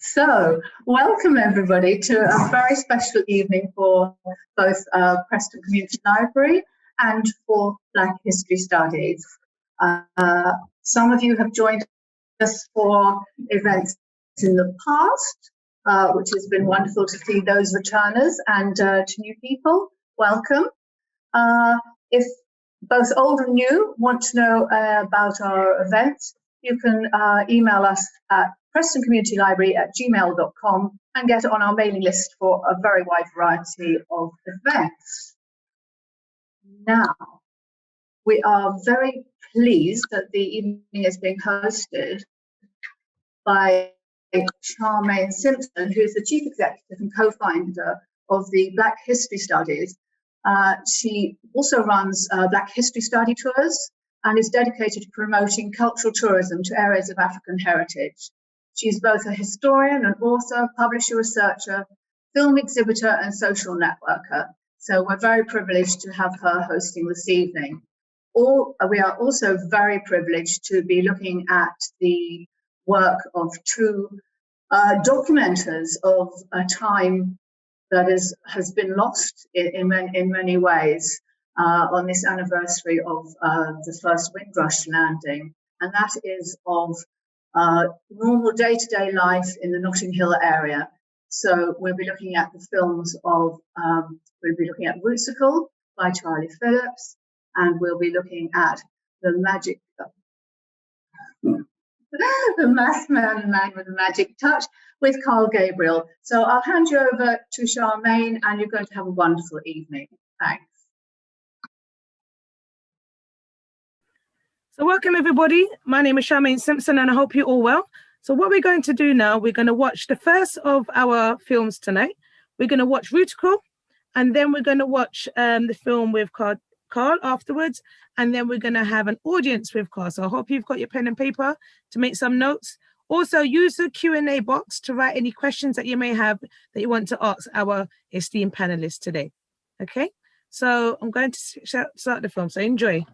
So, welcome everybody to a very special evening for both Preston Community Library and for Black History Studies. Some of you have joined us for events in the past, which has been wonderful to see those returners, and to new people, welcome. If both old and new want to know about our events, you can email us at prestoncommunitylibrary@gmail.com and get on our mailing list for a very wide variety of events. Now, we are very pleased that the evening is being hosted by Charmaine Simpson, who is the Chief Executive and co-founder of the Black History Studies. She also runs Black History Study Tours and is dedicated to promoting cultural tourism to areas of African heritage. She's both a historian, an author, publisher, researcher, film exhibitor, and social networker. So we're very privileged to have her hosting this evening. We are also very privileged to be looking at the work of two documenters of a time that has been lost in many ways on this anniversary of the first Windrush landing, and that is of normal day-to-day life in the Notting Hill area. So we'll be looking at the films of, we'll be looking at Rootical by Charlie Phillips, and we'll be looking at The Masked Man, the Man with the Magic Touch, with Gabriel. So I'll hand you over to Charmaine, and you're going to have a wonderful evening. Thanks. So welcome everybody. My name is Charmaine Simpson and I hope you're all well. So what we're going to do now, we're going to watch the first of our films tonight. We're going to watch Rootical, and then we're going to watch the film with Carl afterwards, and then we're going to have an audience with Carl. So I hope you've got your pen and paper to make some notes. Also use the Q&A box to write any questions that you may have that you want to ask our esteemed panelists today. Okay, so I'm going to start the film, so enjoy.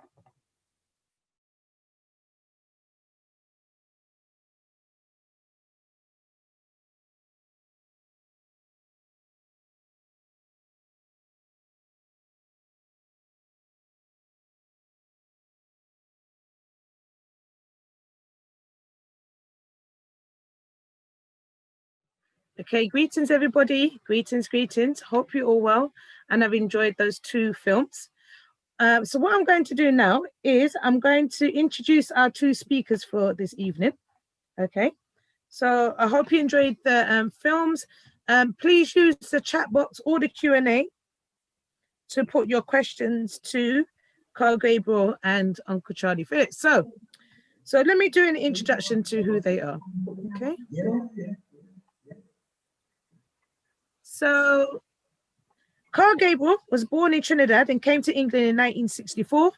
Okay, greetings everybody, greetings. Hope you're all well and have enjoyed those two films. So what I'm going to do now is I'm going to introduce our two speakers for this evening. Okay, so I hope you enjoyed the films. Please use the chat box or the Q&A to put your questions to Carl Gabriel and Uncle Charlie Phillips. So let me do an introduction to who they are, okay? So, Carl Gabriel was born in Trinidad and came to England in 1964.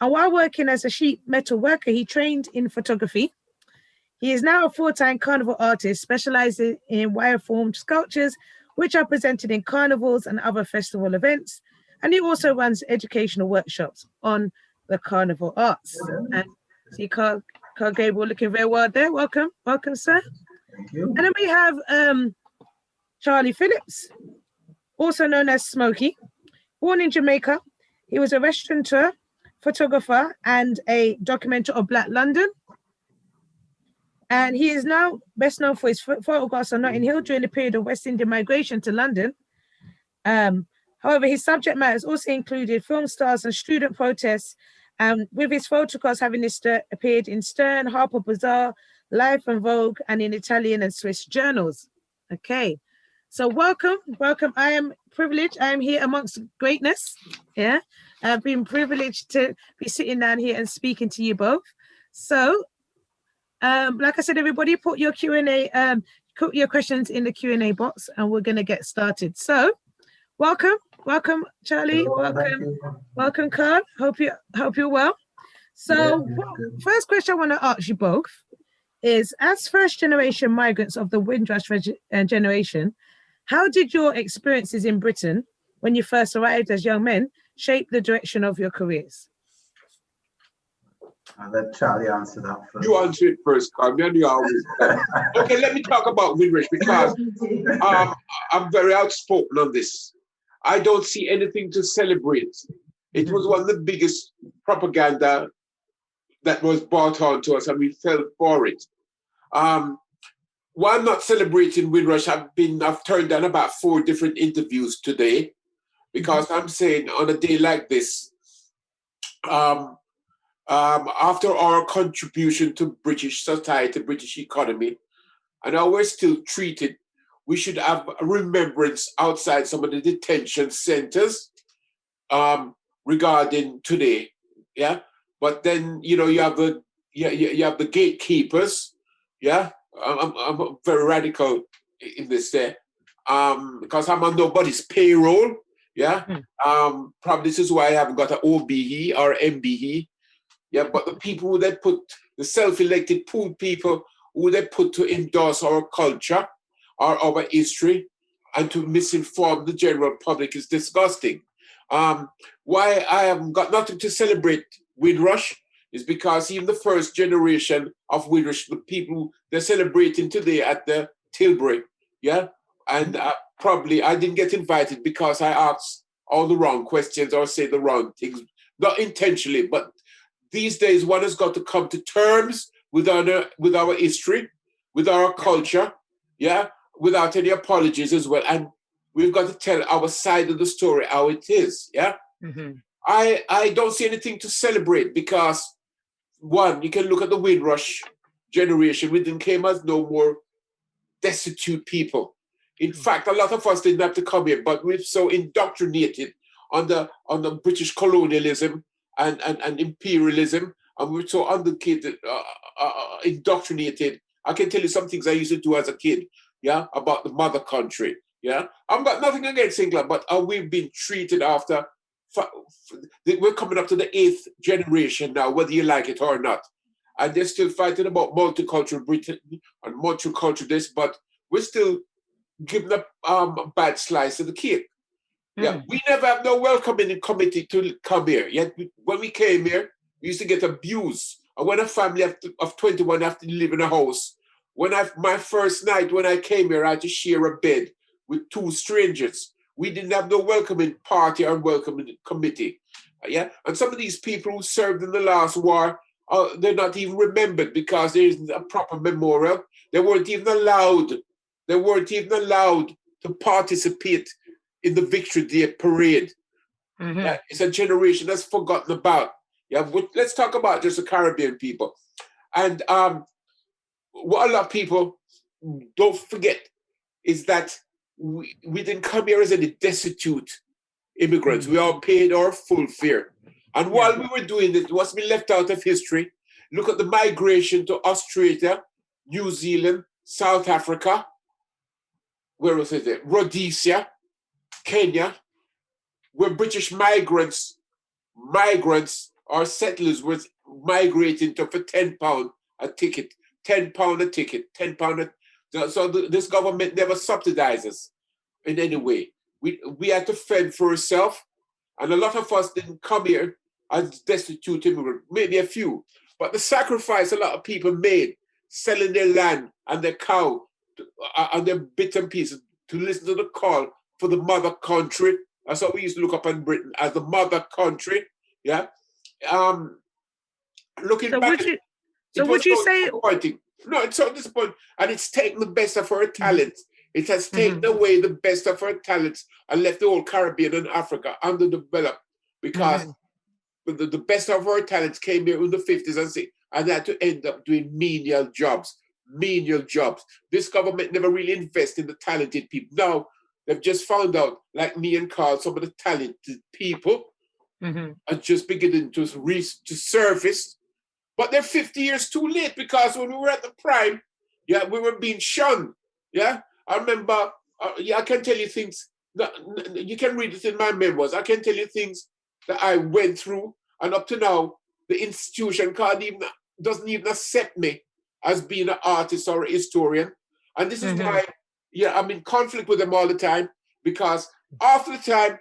And while working as a sheet metal worker, he trained in photography. He is now a full-time carnival artist, specializing in wire-formed sculptures, which are presented in carnivals and other festival events. And he also runs educational workshops on the carnival arts. And see Carl Gabriel looking very well there. Welcome, sir. Thank you. And then we have Charlie Phillips, also known as Smokey. Born in Jamaica, he was a restaurateur, photographer, and a documenter of Black London. And he is now best known for his photographs on Notting Hill during the period of West Indian migration to London. However, his subject matter has also included film stars and student protests, with his photographs having appeared in Stern, Harper Bazaar, Life and Vogue, and in Italian and Swiss journals. Okay. So welcome. I am privileged. I am here amongst greatness. Yeah, I've been privileged to be sitting down here and speaking to you both. So, like I said, everybody, put your Q&A, put your questions in the Q&A box, and we're going to get started. So, welcome, Charlie. Welcome, Carl. Hope you're well. So, first question I want to ask you both is: as first-generation migrants of the Windrush Generation, how did your experiences in Britain when you first arrived as young men shape the direction of your careers? I'll let Charlie answer that first. You answer it first, Carl. You always. Okay, let me talk about Windrush because I'm very outspoken on this. I don't see anything to celebrate. It was one of the biggest propaganda that was brought on to us, and we fell for it. Why I'm not celebrating Windrush, I've turned down about 4 different interviews today because I'm saying on a day like this, after our contribution to British society, British economy, and how we're still treated, we should have a remembrance outside some of the detention centers regarding today. Yeah. But then, you know, you have the gatekeepers. Yeah. I'm very radical in this there. Because I'm on nobody's payroll. Yeah. Probably this is why I haven't got an OBE or MBE. Yeah, but the people who they put, the self-elected poor people who they put to endorse our culture or our history and to misinform the general public is disgusting. Why I haven't got nothing to celebrate Windrush is because even the first generation of Windrush, the people they're celebrating today at the Tilbury, yeah, and probably I didn't get invited because I asked all the wrong questions or say the wrong things, not intentionally, but these days, one has got to come to terms with our history, with our culture, yeah, without any apologies as well. And we've got to tell our side of the story how it is, yeah. I don't see anything to celebrate because, one, you can look at the Windrush generation. We didn't came as no more destitute people. In fact, a lot of us didn't have to come here, but we're so indoctrinated on the British colonialism and imperialism, and we're so indoctrinated. I can tell you some things I used to do as a kid, yeah, about the mother country, yeah. I've got nothing against England, but we've been treated after. We're coming up to the 8th generation now, whether you like it or not, and they're still fighting about multicultural Britain and multicultural this, but we're still giving a bad slice of the cake. Yeah, we never have no welcoming committee to come here. Yet when we came here, we used to get abused. And when a family of 21 have to live in a house, my first night when I came here, I had to share a bed with 2 strangers. We didn't have no welcoming party or welcoming committee. Yeah, and some of these people who served in the last war, they're not even remembered because there isn't a proper memorial. They weren't even allowed. To participate in the Victory Day parade. Yeah, it's a generation that's forgotten about. Yeah, let's talk about just the Caribbean people. And what a lot of people don't forget is that we didn't come here as any destitute immigrants. We all paid our full fare. And while we were doing this, what's been left out of history, look at the migration to Australia, New Zealand, South Africa, where was it? Rhodesia, Kenya, where British migrants or settlers were migrating to for £10 a ticket, £10 a ticket, £10 a. So this government never subsidizes in any way. We had to fend for ourselves, and a lot of us didn't come here as destitute immigrants, maybe a few. But the sacrifice a lot of people made, selling their land and their cow and their bits and pieces to listen to the call for the mother country. That's how we used to look up in Britain as the mother country. Yeah. Looking back, would you say? No, it's so disappointing, and it's taken the best of our talents. It has taken away the best of our talents and left the whole Caribbean and Africa underdeveloped because the best of our talents came here in the 50s and 60s and had to end up doing menial jobs. This government never really invests in the talented people. Now, they've just found out, like me and Carl, some of the talented people are just beginning to surface. But they're 50 years too late because when we were at the prime, yeah, we were being shunned. Yeah, I remember, I can tell you things, you can read it in my memoirs. I can tell you things that I went through, and up to now, the institution doesn't even accept me as being an artist or a historian. And this is why, yeah, I'm in conflict with them all the time, because half the time,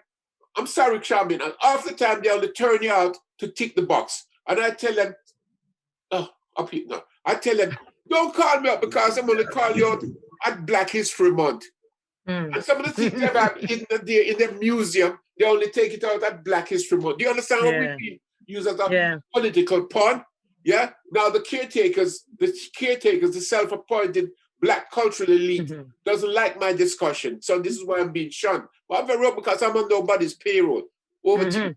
I'm sorry, Charmin, half the time they only turn you out to tick the box. And I tell them, Oh, up here, no. I tell them, don't call me up because I'm going to call you out at Black History Month. And some of the things they have in the museum, they only take it out at Black History Month. Do you understand what we mean? Use as a political pawn? Yeah. Now the caretakers, the self-appointed Black cultural elite doesn't like my discussion. So this is why I'm being shunned. But I'm very up because I'm on nobody's payroll. Over to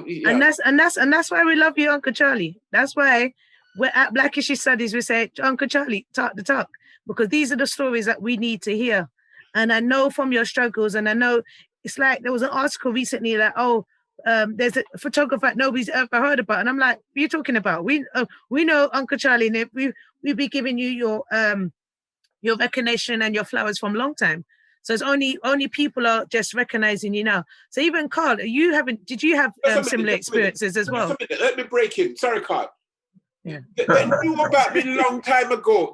you, and that's why we love you, Uncle Charlie. That's why we're at Black History Studies. We say, Uncle Charlie, talk the talk, because these are the stories that we need to hear. And I know from your struggles, and I know it's like there was an article recently that there's a photographer nobody's ever heard about, and I'm like, what are you talking about? We know Uncle Charlie, and we be giving you your recognition and your flowers from a long time. So it's only people are just recognizing you now. So even Carl, did you have similar experiences as well? Let me break in. Sorry, Carl. Yeah. They knew about me a long time ago.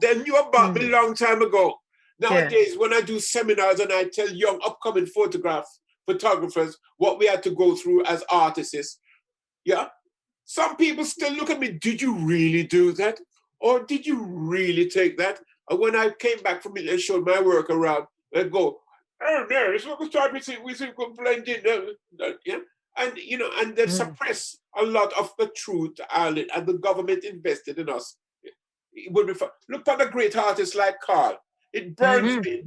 Nowadays, when I do seminars and I tell young upcoming photographers what we had to go through as artists, some people still look at me, did you really do that? Or did you really take that? And when I came back from it and showed my work around, they go, oh, no, it's what we start with, we complaining, and they suppress a lot of the truth, and the government invested in us. Look at a great artist like Carl. It burns me.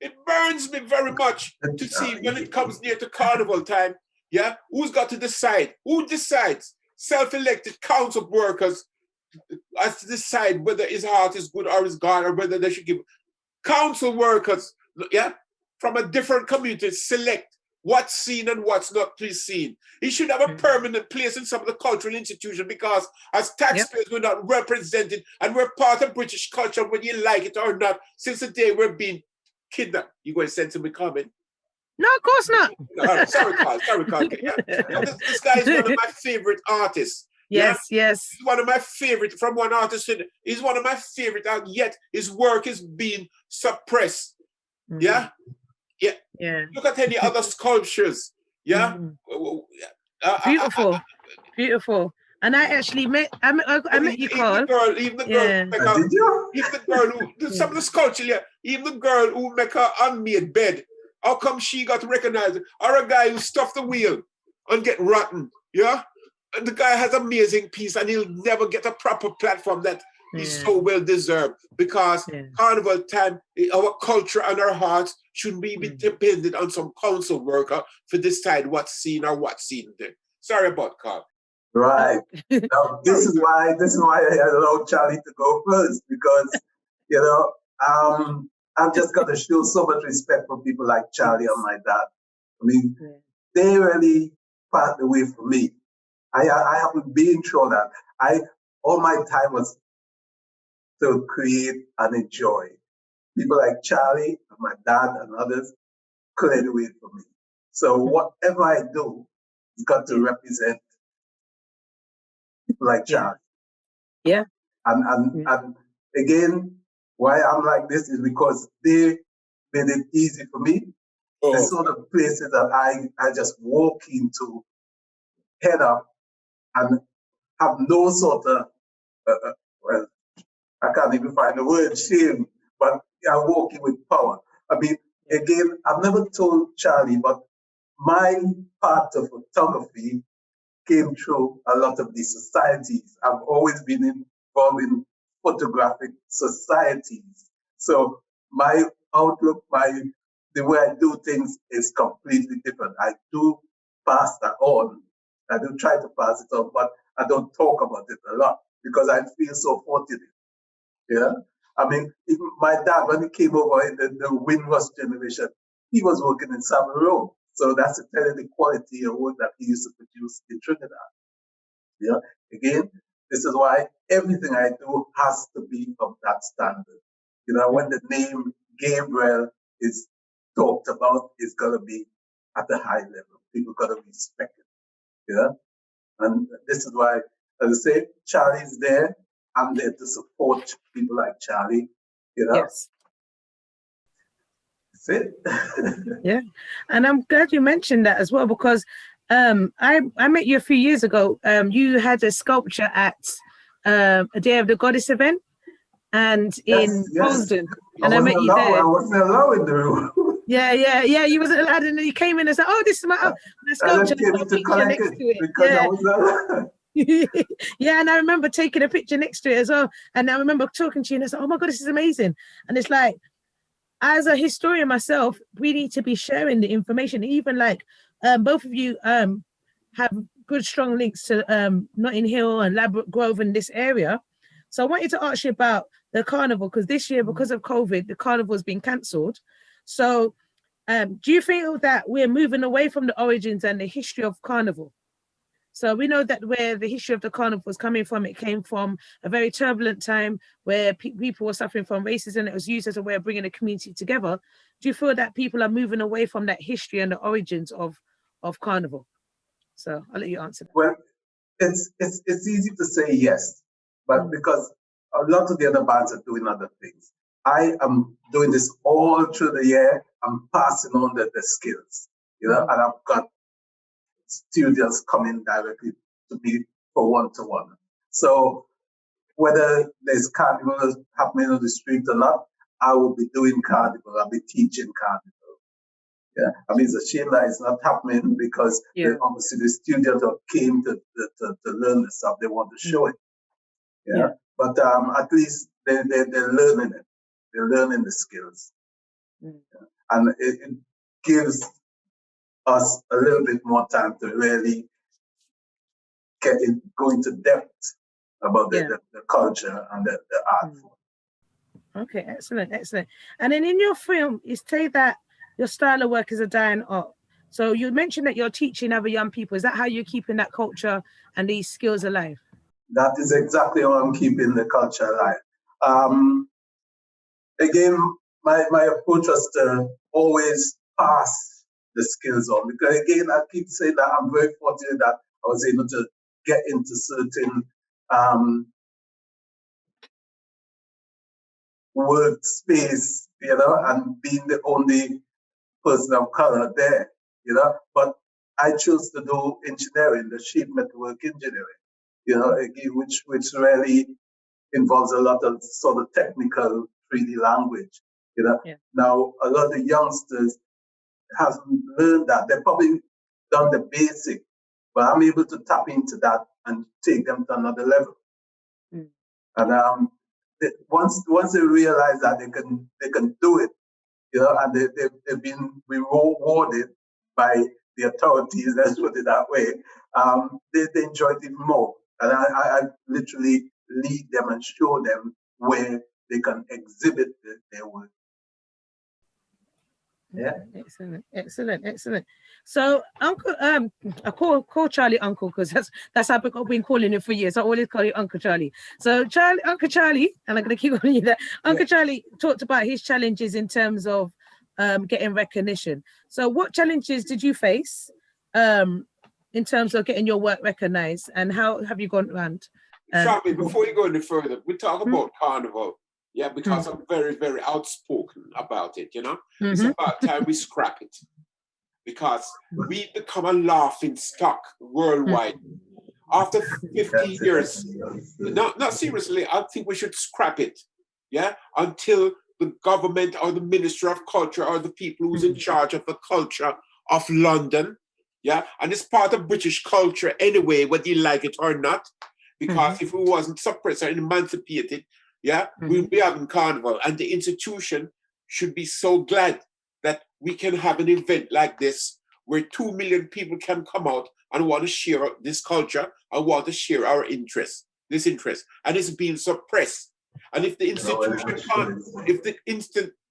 It burns me very much to see when it comes near to carnival time. Yeah, who's got to decide? Who decides? Self-elected council workers has to decide whether his art is good or is gone, or whether they should give council workers, from a different community select what's seen and what's not to be seen. He should have a permanent place in some of the cultural institutions, because as taxpayers we're not represented, and we're part of British culture whether you like it or not, since the day we're being kidnapped. You going to send some comment? No, of course not. Sorry, Carl. This guy is one of my favorite artists. Yes. He's one of my favorite, from one artist. He's one of my favorite, and yet his work is being suppressed. Yeah. Look at any other sculptures. Beautiful. And I actually met you, Carl. Even the girl who some of the sculpture, even the girl who make her unmade bed. How come she got recognized? Or a guy who stuffed the wheel and get rotten. Yeah. And the guy has an amazing piece, and he'll never get a proper platform that is so well deserved, because carnival time, our culture and our hearts shouldn't be dependent on some council worker to decide what's seen or what's seen there. Sorry about Carl. Right. Now, this is why I allowed Charlie to go first, because I've just got to show so much respect for people like Charlie and my dad. I mean, they really paved the way for me. I haven't been through that. All my time was to create and enjoy. People like Charlie and my dad and others cleared the way for me. So whatever I do, it's got to represent people like Charlie. Yeah. And again, why I'm like this is because they made it easy for me. The sort of places that I just walk into, head up, and have no sort of, well, I can't even find the word shame, but I'm walking with power. I mean, again, I've never told Charlie, but my part of photography came through a lot of these societies. I've always been involved in photographic societies. So my outlook, the way I do things is completely different. I do pass that on. I do try to pass it on, but I don't talk about it a lot because I feel so fortunate. Yeah. I mean, even my dad, when he came over in the Windrush Generation, he was working in Savile Row. So that's to tell you the quality of work that he used to produce in Trinidad. Yeah. Again, this is why everything I do has to be of that standard. When the name Gabriel is talked about, it's going to be at a high level. People got to respect it. Yeah. And this is why, as I say, Charlie's there. I'm there to support people like Charlie. Yes. That's it. Yeah. And I'm glad you mentioned that as well, because I met you a few years ago. You had a sculpture at a Day of the Goddess event, and in Boston, and I met you there. I wasn't allowed in the room. Yeah. You wasn't allowed, and then you came in and said, "Oh, this is my sculpture." I was allowed. Yeah, and I remember taking a picture next to it as well. And I remember talking to you, and I said, "Oh my God, this is amazing!" And it's like, as a historian myself, we need to be sharing the information. Even like both of you have good, strong links to Notting Hill and Ladbroke Grove in this area. So I wanted to ask you about the carnival, because this year, because of COVID, the carnival has been cancelled. So do you feel that we're moving away from the origins and the history of carnival? So we know that where the history of the carnival was coming from, it came from a very turbulent time where people were suffering from racism. It was used as a way of bringing the community together. Do you feel that people are moving away from that history and the origins of carnival? So I'll let you answer that. Well, it's easy to say yes, but because a lot of the other bands are doing other things. I am doing this all through the year. I'm passing on the skills, and I've got students coming directly to me for one-to-one. So whether there's carnival happening on the street or not, I will be doing carnival. I'll be teaching carnival. Yeah, I mean, it's a shame that it's not happening because obviously the students came to learn the stuff. They want to show it. Yeah. But at least they're learning it. They're learning the skills. And it gives us a little bit more time to really go into depth about the culture and the art form. Okay, excellent. And then in your film, you say that your style of work is a dying art. So you mentioned that you're teaching other young people. Is that how you're keeping that culture and these skills alive? That is exactly how I'm keeping the culture alive. Again, my approach was to always pass the skills on, because again, I keep saying that I'm very fortunate that I was able to get into certain workspace, and being the only person of color there, but I chose to do engineering, the sheet metalwork engineering, which really involves a lot of sort of technical 3D language, Now, a lot of youngsters have learned that. They've probably done the basic, but I'm able to tap into that and take them to another level. And once they realize that they can do it, and they've been rewarded by the authorities, let's put it that way, they enjoy it even more. And I literally lead them and show them where they can exhibit their work. Yeah. Excellent. So Uncle, I call Charlie Uncle because that's how I've been calling him for years. I always call you Uncle Charlie. So Uncle Charlie, and I'm gonna keep calling you that. Uncle Charlie talked about his challenges in terms of getting recognition. So what challenges did you face in terms of getting your work recognized, and how have you gone around? Charlie, before you go any further, we talk about carnival. Yeah, because I'm very, very outspoken about it, It's about time we scrap it. Because we become a laughing stock worldwide. After 50 years, not seriously, I think we should scrap it, until the government or the Ministry of Culture or the people who's in charge of the culture of London, and it's part of British culture anyway, whether you like it or not, because if we wasn't suppressed and emancipated, we'll be having carnival, and the institution should be so glad that we can have an event like this where 2 million people can come out and want to share this culture and want to share our interest, and it's being suppressed. And if the institution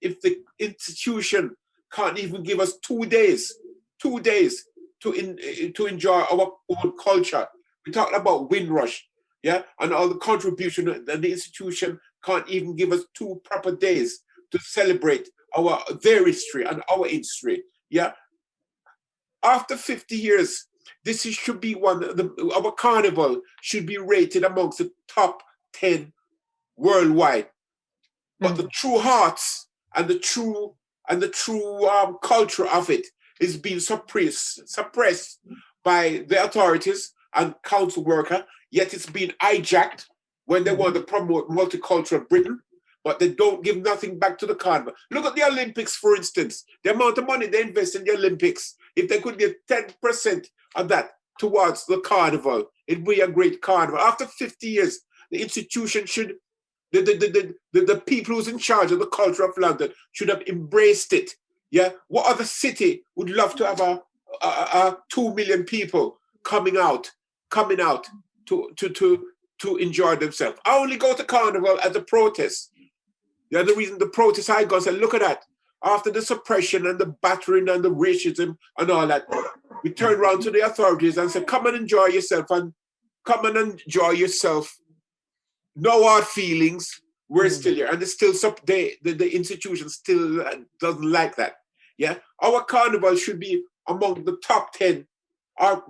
if the institution can't even give us 2 days to enjoy our own culture, we're talking about Windrush. And all the contribution, and the institution can't even give us 2 proper days to celebrate their history and our history. After 50 years, should be our carnival should be rated amongst the top 10 worldwide. But the true hearts and the true culture of it is being suppressed by the authorities and council worker. Yet it's been hijacked when they want to promote multicultural Britain, but they don't give nothing back to the carnival. Look at the Olympics, for instance. The amount of money they invest in the Olympics. If they could give 10% of that towards the carnival, it'd be a great carnival. After 50 years, the institution should, the people who's in charge of the culture of London should have embraced it. Yeah. What other city would love to have a 2 million people coming out to enjoy themselves? I only go to carnival as a protest. The other reason the protest, I go and say, look at that. After the suppression and the battering and the racism and all that, we turn around to the authorities and say, come and enjoy yourself, and come and enjoy yourself. No hard feelings. We're still here. And it's still the institution still doesn't like that. Yeah. Our carnival should be among the top 10. I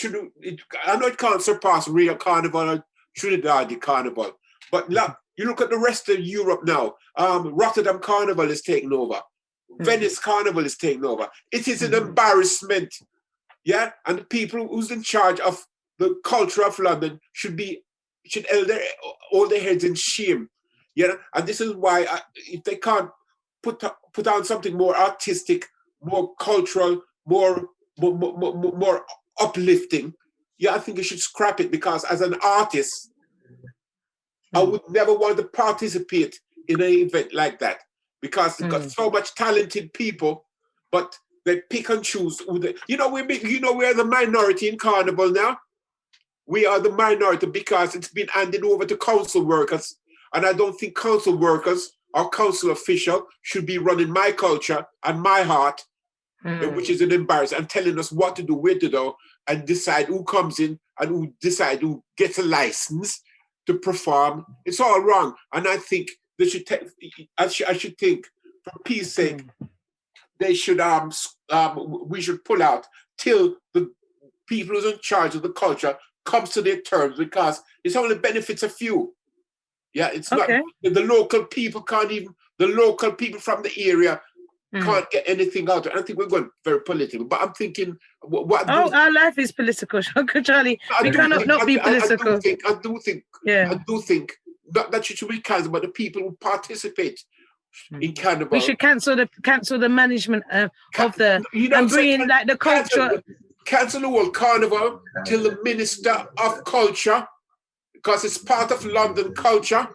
know it can't surpass Rio Carnival or Trinidad Carnival, but look, you look at the rest of Europe now. Rotterdam Carnival is taking over. Venice Carnival is taking over. It is an embarrassment. Yeah, and the people who's in charge of the culture of London should hold their heads in shame. Yeah, and this is why if they can't put on something more artistic, more cultural, more uplifting, yeah, I think you should scrap it, because as an artist, I would never want to participate in an event like that, because they've got so much talented people, but they pick and choose who they, we are the minority in Carnival now. We are the minority because it's been handed over to council workers, and I don't think council workers or council official should be running my culture and my heart, which is an embarrassment, and telling us what to do, where to do, and decide who comes in and who gets a license to perform. It's all wrong, and I think they should I should think, for peace sake, they should we should pull out till the people who's in charge of the culture comes to their terms, because it's only benefits a few. Yeah, it's not the local people the local people from the area can't get anything out of it. I think we're going very political, but I'm thinking our life is political, Uncle Charlie. We cannot not be political. I do think that should be cancelled, but the people who participate in carnival. We should cancel the management of the and bring in like the culture. Cancel the whole carnival till the Minister of Culture, because it's part of London culture,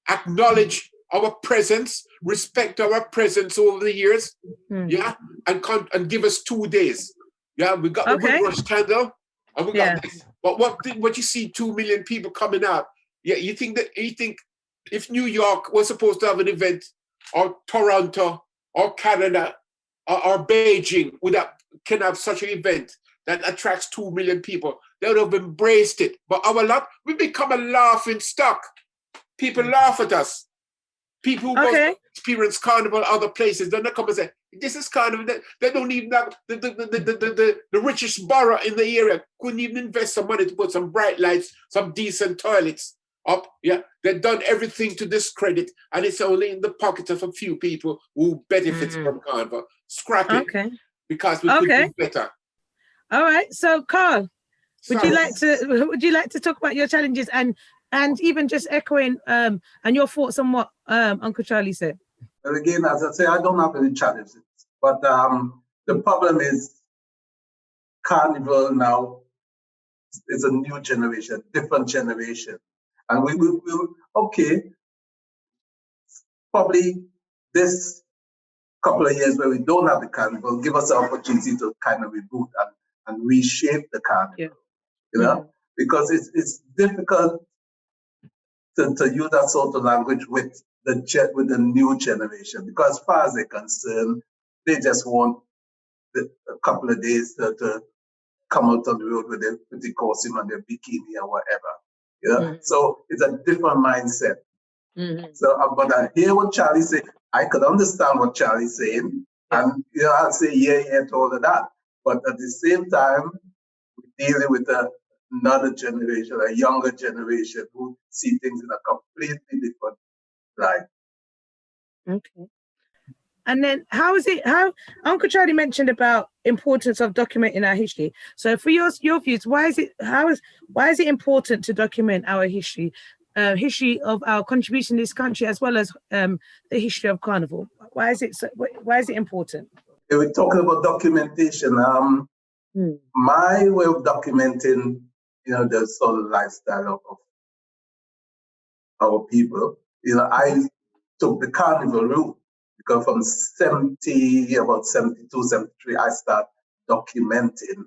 acknowledge our presence, respect our presence over the years, and give us 2 days. Yeah, we got the Windrush scandal, and we got this. But what you see, 2 million people coming out. Yeah, you think if New York was supposed to have an event, or Toronto, or Canada, or Beijing can have such an event that attracts 2 million people, they would have embraced it. But we become a laughing stock. People laugh at us. People who go to experience carnival other places, then they come and say, this is carnival. They don't even have the richest borough in the area couldn't even invest some money to put some bright lights, some decent toilets up. Yeah, they've done everything to discredit, and it's only in the pockets of a few people who benefits from carnival. Scrap it, because we could do better. All right. So, Carl, would you like to talk about your challenges and even just echoing and your thoughts on what Uncle Charlie said? Well, again, as I say, I don't have any challenges, but the problem is carnival now is a new generation, different generation, and we will probably this couple of years where we don't have the carnival give us the opportunity to kind of reboot and reshape the carnival, because it's difficult to use that sort of language with the new generation, because as far as they're concerned, they just want a couple of days to come out on the road with their costume and their bikini or whatever. So it's a different mindset. So, but I hear what Charlie said. I could understand what Charlie's saying, and I'll say to all of that. But at the same time, we're dealing with another generation, a younger generation, who see things in a completely different light. Okay. And then how Uncle Charlie mentioned about importance of documenting our history. So for your views, why is it important to document our history, history of our contribution to this country, as well as the history of Carnival? Why is it important? If we're talking about documentation, my way of documenting, the sort of lifestyle of our people, I took the Carnival route. Because from about 72, 73, I start documenting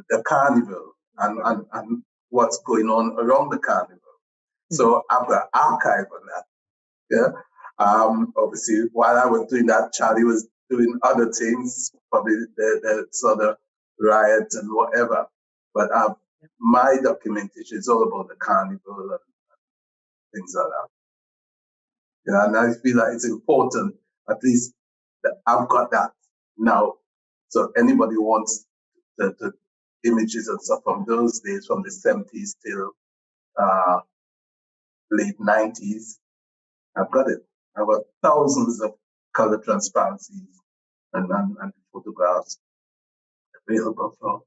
the Carnival and what's going on around the Carnival. So I've got archive on that. Yeah. Obviously, while I was doing that, Charlie was doing other things, probably the sort of riots and whatever. But my documentation is all about the Carnival and things like that. And I feel like it's important, at least, that I've got that now. So anybody wants the images and stuff from those days, from the 70s till late 90s, I've got it. I've got thousands of color transparencies and photographs available for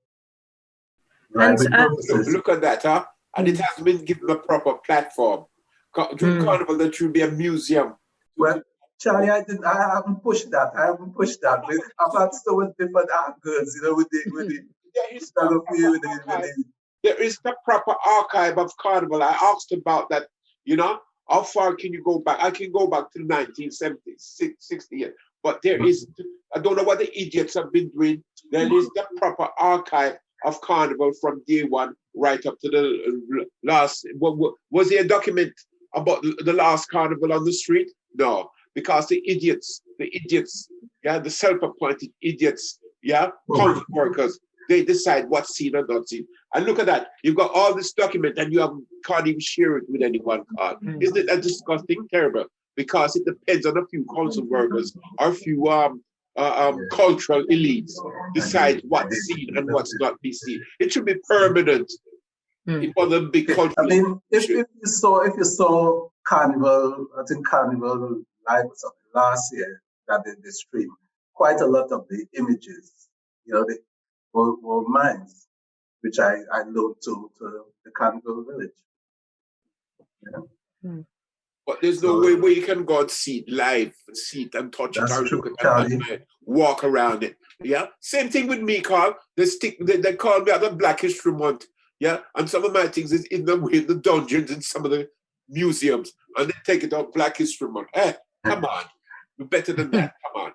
library purposes. Look at that, huh? And it has been given a proper platform. Carnival, that should be a museum. Well, Charlie, I haven't pushed that. I've had so many different angles, with the there is the proper archive of Carnival. I asked about that, how far can you go back? I can go back to the 1970s, 60s, but there is, I don't know what the idiots have been doing. There is the proper archive of Carnival from day one right up to the last. Was there a document about the last Carnival on the street? No, because the idiots, the self-appointed idiots, council workers, they decide what's seen or not seen. And look at that, you've got all this document and can't even share it with anyone. Isn't it a disgusting, terrible? Because it depends on a few council workers or a few cultural elites decide what's seen and what's not be seen. It should be permanent. It was a big cultural. I mean, if you saw Carnival, I think Carnival Live or something last year that they streamed, quite a lot of the images, they were mine, which I load to the Carnival Village. But there's no way where you can go and see it live, see it and touch it, or look at it and walk around it. Yeah. Same thing with me, Carl. They call me at the Black History Month. Yeah. And some of my things is in the dungeons in some of the museums, and they take it out Black History Month. Hey, come on. We're better than that. Come on.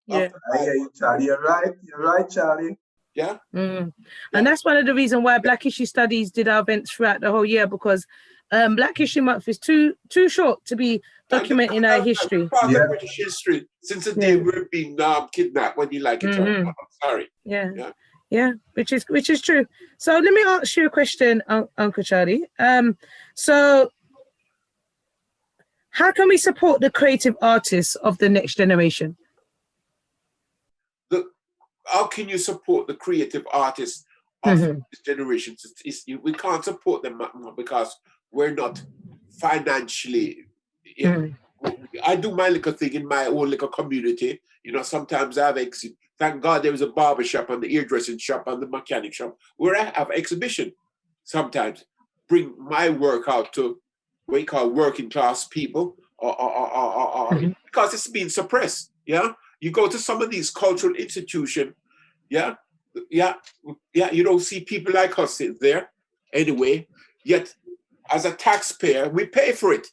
Yeah. I hear you, Charlie. You're right, Charlie. Yeah. And that's one of the reasons why Black History Studies did our events throughout the whole year, because Black History Month is too short to be documenting our history. Part of British history since the day we're being kidnapped, when you like it. I'm sorry. Yeah, which is true. So let me ask you a question, Uncle Charlie. So how can we support the creative artists of the next generation? How can you support the creative artists of this generation? We can't support them because we're not financially. I do my little thing in my own little community. Sometimes I have thank God there is a barber shop and the hairdressing shop and the mechanic shop where I have exhibition. Sometimes bring my work out to what you call working class people, or because it's being suppressed. Yeah. You go to some of these cultural institutions, you don't see people like us there anyway, yet as a taxpayer, we pay for it.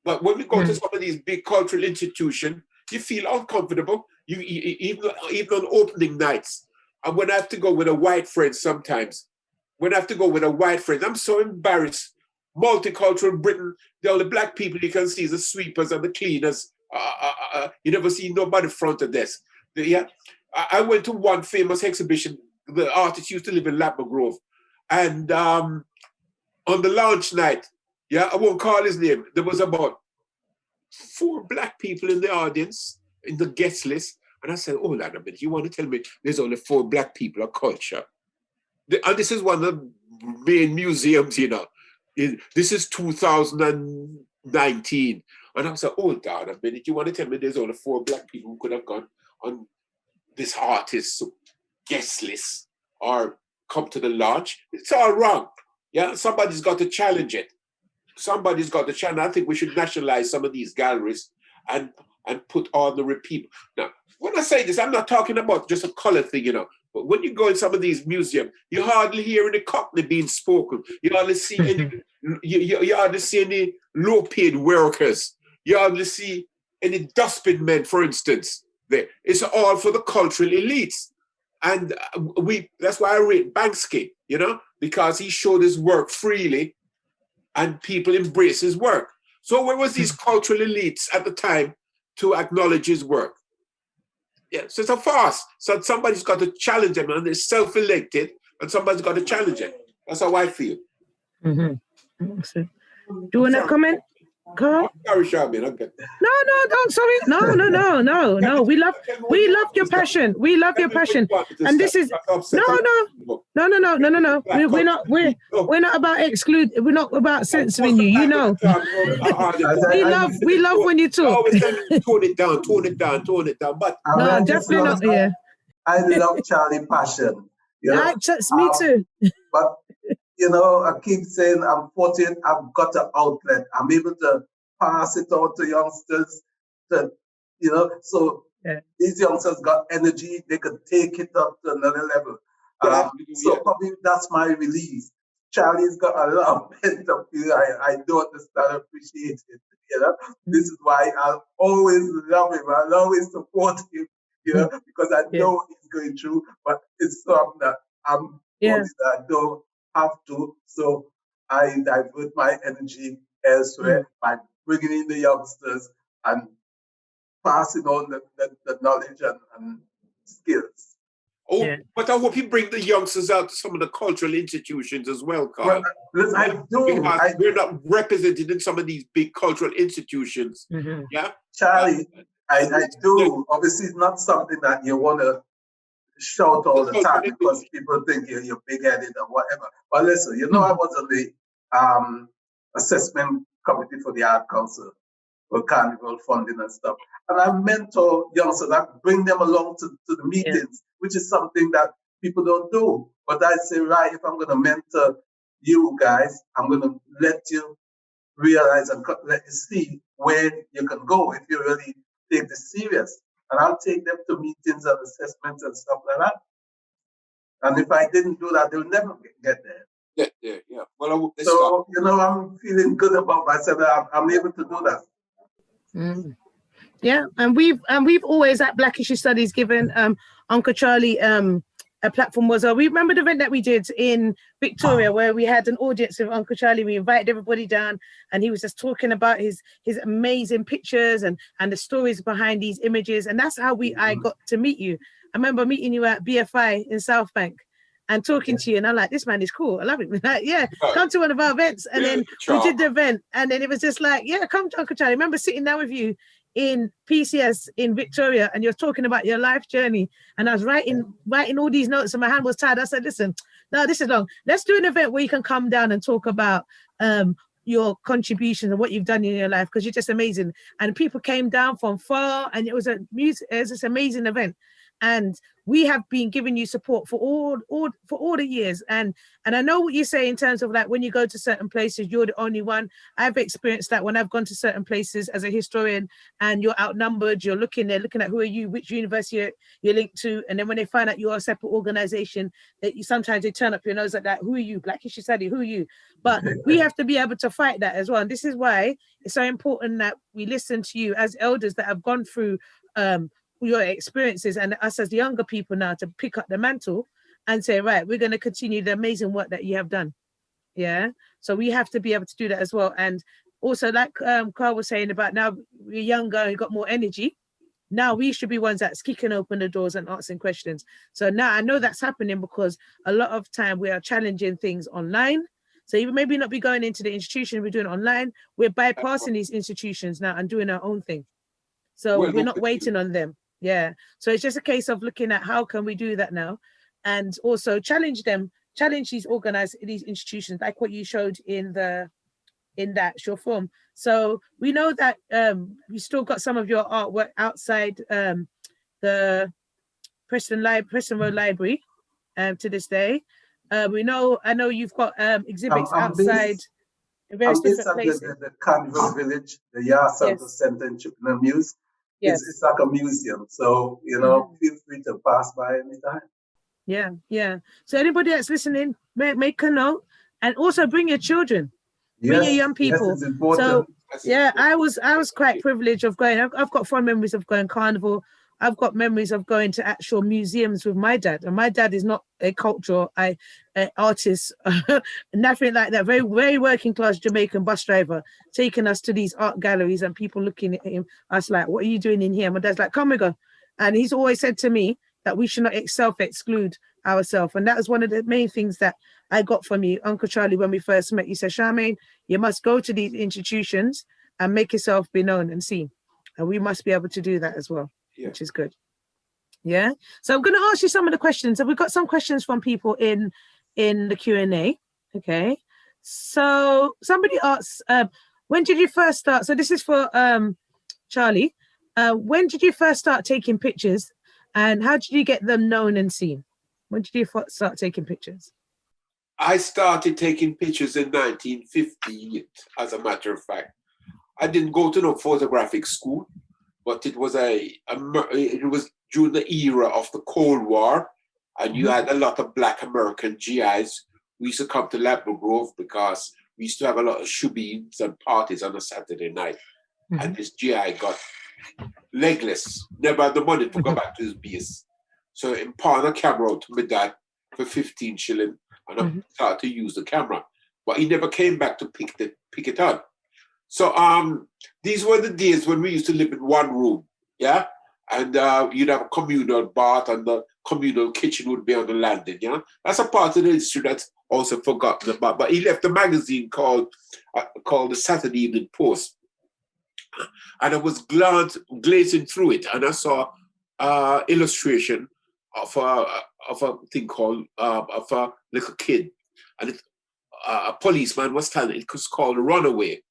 But when we go to some of these big cultural institutions, you feel uncomfortable. You even on opening nights. And when I have to go with a white friend sometimes, I'm so embarrassed. Multicultural Britain, the only black people you can see is the sweepers and the cleaners. You never see nobody front of desk. I went to one famous exhibition. The artist used to live in Lapma Grove, and on the launch night, I won't call his name. There was about 4 black people in the audience in the guest list, and I said, "Oh, lad, a minute, you want to tell me there's only 4 black people of culture?" And this is one of the main museums, This is 2019. And I said, hold on a minute, you want to tell me there's only 4 black people who could have gone on this artist's guest list or come to the lodge? It's all wrong. Yeah, somebody's got to challenge it. Somebody's got to challenge. I think we should nationalize some of these galleries and put ordinary people. Now, when I say this, I'm not talking about just a color thing, you know. But when you go in some of these museums, you hardly hear any Cockney being spoken. You hardly see any, you hardly see any low-paid workers. You hardly see any dustbin men, for instance. There, it's all for the cultural elites, and that's why I rate Banksy, you know, because he showed his work freely, and people embrace his work. So where was these cultural elites at the time to acknowledge his work? Yeah, so it's a farce. So somebody's got to challenge them, and they're self-elected, and somebody's got to challenge it. That's how I feel. Do you want to comment, Carl? Sorry, Charmaine. Okay. No, sorry. No. We love your passion. We love your passion. And this is no. We're not about exclude. We're not about censoring you. You know. we love when you talk. Always tone it down. But no, definitely not. Yeah. I love Charlie passion. You know? Me too. But you know, I keep saying I'm fortunate. I've got an outlet. I'm able to pass it on to youngsters. You know, so these youngsters got energy. They could take it up to another level. So probably that's my release. Charlie's got a lot of pent-up feeling. I don't understand, appreciate it. You know, this is why I'll always love him. I'll always support him. You know, because I know he's going through, but it's something that I'm that I don't have to. So I divert my energy elsewhere by bringing in the youngsters and passing on the knowledge and skills. But I hope you bring the youngsters out to some of the cultural institutions as well, Carl. Well, I do. Because we're not represented in some of these big cultural institutions. Yeah, Charlie, I do. Obviously, it's not something that you want to shout all the time because people think you're big-headed or whatever. But listen, you know, I was on the assessment committee for the Art Council for carnival funding and stuff. And I mentor youngsters. I bring them along to the meetings, which is something that people don't do. But I say, right, if I'm going to mentor you guys, I'm going to let you realize and let you see where you can go if you really take this serious. And I'll take them to meetings and assessments and stuff like that. And if I didn't do that, they'll never get there. Yeah. Well, so, you know, I'm feeling good about myself. I'm able to do that. Yeah, and we've always at Black Issue Studies given Uncle Charlie a platform. We remember the event that we did in Victoria where we had an audience of Uncle Charlie. We invited everybody down, and he was just talking about his amazing pictures and the stories behind these images. And that's how I got to meet you. I remember meeting you at BFI in South Bank and talking to you, and I'm like, this man is cool. I love him. Like, come to one of our events. And then we did the event, and then it was just like, come to Uncle Charlie. I remember sitting down with you in PCS in Victoria, and you're talking about your life journey, and I was writing all these notes, and my hand was tied. I said, listen, no, this is long. Let's do an event where you can come down and talk about your contributions and what you've done in your life, because you're just amazing. And people came down from far, and it was this amazing event. And we have been giving you support for all the years. And I know what you say in terms of like when you go to certain places, you're the only one. I've experienced that when I've gone to certain places as a historian, and you're outnumbered. You're looking at who are you, which university you're linked to, and then when they find out you're a separate organization, that you sometimes they turn up your nose like that. Who are you? Black Issue Study? Who are you? But we have to be able to fight that as well. And this is why it's so important that we listen to you as elders that have gone through your experiences, and us as the younger people now to pick up the mantle and say, right, we're going to continue the amazing work that you have done. So we have to be able to do that as well. And also, like Carl was saying about now we're younger and got more energy, now we should be ones that's kicking open the doors and asking questions. So now I know that's happening because a lot of time we are challenging things online. So even maybe not be going into the institution, we're doing it online. We're bypassing these institutions now and doing our own thing. So we're not waiting on them. So it's just a case of looking at how can we do that now, and also challenge these institutions, like what you showed in the in that short form. So we know that you still got some of your artwork outside the Preston Road Library to this day. I know you've got exhibits outside in various different places. The Carnival Village, the Yard Center Center in Chippenham Muse. Yes. It's like a museum. So, feel free to pass by anytime. Yeah, yeah. So anybody that's listening, make a note, and also bring your children, bring your young people. Yes, it's important. So yeah, I was quite privileged of going. I've got fond memories of going carnival. I've got memories of going to actual museums with my dad, and my dad is not a cultural artist, nothing like that. Very, very working class Jamaican bus driver, taking us to these art galleries and people looking at him. I was like, "What are you doing in here?" My dad's like, "Come we go," and he's always said to me that we should not self-exclude ourselves, and that was one of the main things that I got from you, Uncle Charlie, when we first met. You said, "Charmaine, you must go to these institutions and make yourself be known and seen," and we must be able to do that as well. Yeah. Which is good. Yeah. So I'm going to ask you some of the questions. So we've got some questions from people in the Q&A. Okay. So somebody asks, when did you first start? So this is for Charlie. When did you first start taking pictures, and how did you get them known and seen? When did you start taking pictures? I started taking pictures in 1958, as a matter of fact. I didn't go to no photographic school, but it was during the era of the Cold War, and you had a lot of Black American GIs who used to come to Labrador Grove because we used to have a lot of shubeens and parties on a Saturday night. And this GI got legless, never had the money to go back to his base. So he pawned a camera out to my dad for 15 shillings, and I started to use the camera. But he never came back to pick it up. So these were the days when we used to live in one room, yeah? And you'd have a communal bath, and the communal kitchen would be on the landing, yeah? That's a part of the history that's also forgotten about. But he left a magazine called the Saturday Evening Post. And I was glazing through it, and I saw illustration of a thing called, of a little kid. And a policeman was standing, it was called a runaway.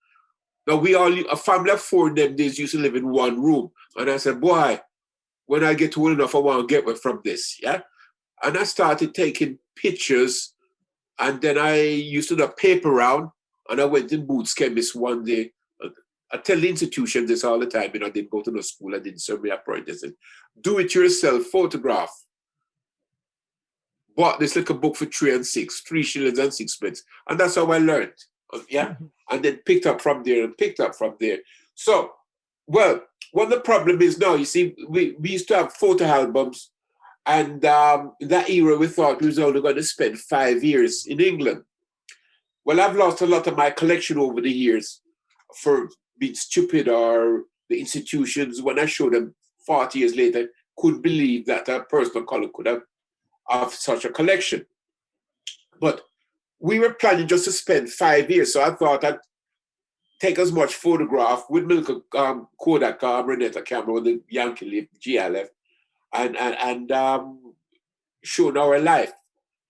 Now, a family of 4 in them days used to live in one room. And I said, boy, when I get old enough, I want to get away from this, yeah? And I started taking pictures, and then I used to do a paper round, and I went in Boots Chemist one day. I tell the institution this all the time, I didn't go to no school, I didn't serve my apprentice. Do it yourself, photograph. Bought this little book for 3 shillings and 6 pence. And that's how I learned, yeah? And then picked up from there. So, well, what the problem is now, you see, we used to have photo albums, and in that era we thought we was only going to spend 5 years in England. Well, I've lost a lot of my collection over the years for being stupid, or the institutions, when I showed them 40 years later, couldn't believe that a person of color could have such a collection. But we were planning just to spend 5 years, so I thought I'd take as much photograph with my little Kodak Renetta camera with the Yankee left, GI left, and showing our life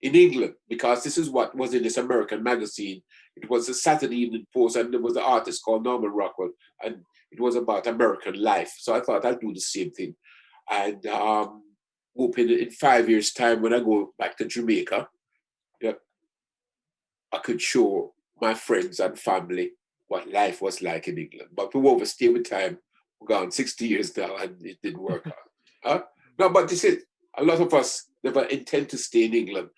in England, because this is what was in this American magazine. It was a Saturday Evening Post, and there was an artist called Norman Rockwell, and it was about American life. So I thought I'd do the same thing. And hoping in 5 years' time, when I go back to Jamaica, yeah, I could show my friends and family what life was like in England. But we overstay with time. We're gone 60 years now, and it didn't work out. No, but this is, a lot of us never intend to stay in England.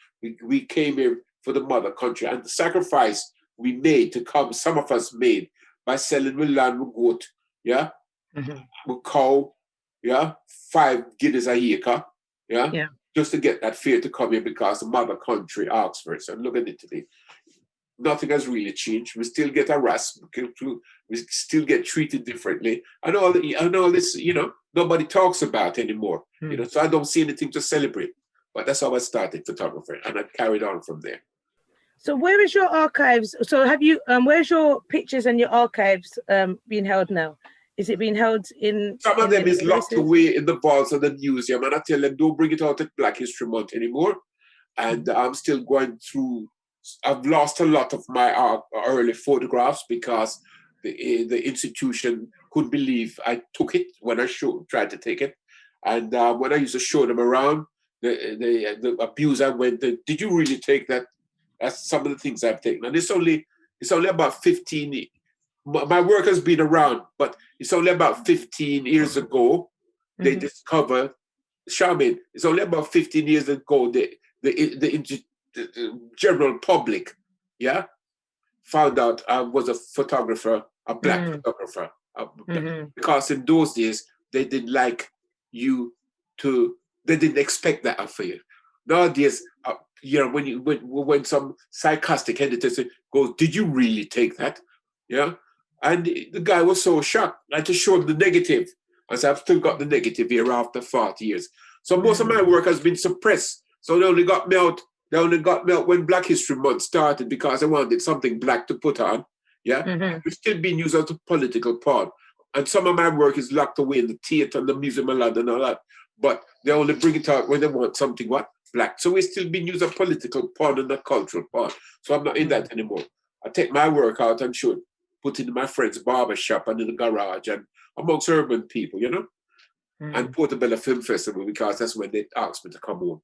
We came here for the mother country, and the sacrifice we made to come, some of us made by selling with land, with goat, yeah, with cow, yeah, 5 guineas a acre, yeah, just to get that fare to come here because the mother country asks for it. So look at it today. Nothing has really changed. We still get harassed. We still get treated differently. And all this, nobody talks about anymore. So I don't see anything to celebrate. But that's how I started photography, and I carried on from there. So where is your archives? So have you, where's your pictures and your archives being held now? Is it being held in? Some of them is locked away in the vaults of the museum, and I tell them, don't bring it out at Black History Month anymore. And I'm still going through I've lost a lot of my early photographs because the institution couldn't believe I took it when I tried to take it. And when I used to show them around, the abuse I went, did you really take that? That's some of the things I've taken. And it's only about 15. My work has been around, but it's only about 15 years ago they discovered, Charmaine, it's only about 15 years ago the general public, found out I was a photographer, a black photographer. Because in those days, they didn't like you to, they didn't expect that of you. Nowadays, when some sarcastic editor goes, did you really take that? Yeah. And the guy was so shocked. I just showed the negative. I said, I've still got the negative here after 40 years. So most of my work has been suppressed. So they only got me out when Black History Month started because I wanted something black to put on. Yeah. It's still being used as a political pawn. And some of my work is locked away in the theater and the Museum of London and all that. But they only bring it out when they want something black. So we're still being used as a political pawn and a cultural pawn. So I'm not in that anymore. I take my work out and should put it in my friend's barber shop and in the garage and amongst urban people, and Portobello Film Festival, because that's when they asked me to come home.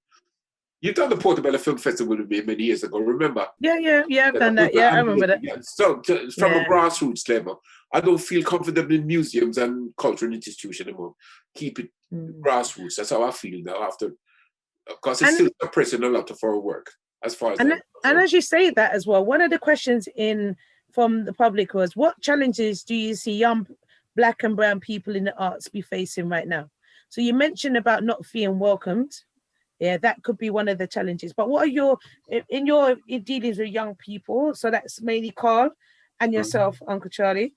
You've done the Portobello Film Festival with me many years ago, remember? Yeah, I've done that. Yeah, I remember that. Yeah. So from a grassroots level, I don't feel comfortable in museums and cultural institutions anymore. Keep it grassroots. That's how I feel now after, because it's still suppressing a lot of our work as far as and as you say that as well, one of the questions from the public was, what challenges do you see young Black and brown people in the arts be facing right now? So you mentioned about not feeling welcomed. Yeah, that could be one of the challenges. But what are in your dealings with young people, so that's mainly Carl and yourself, Uncle Charlie,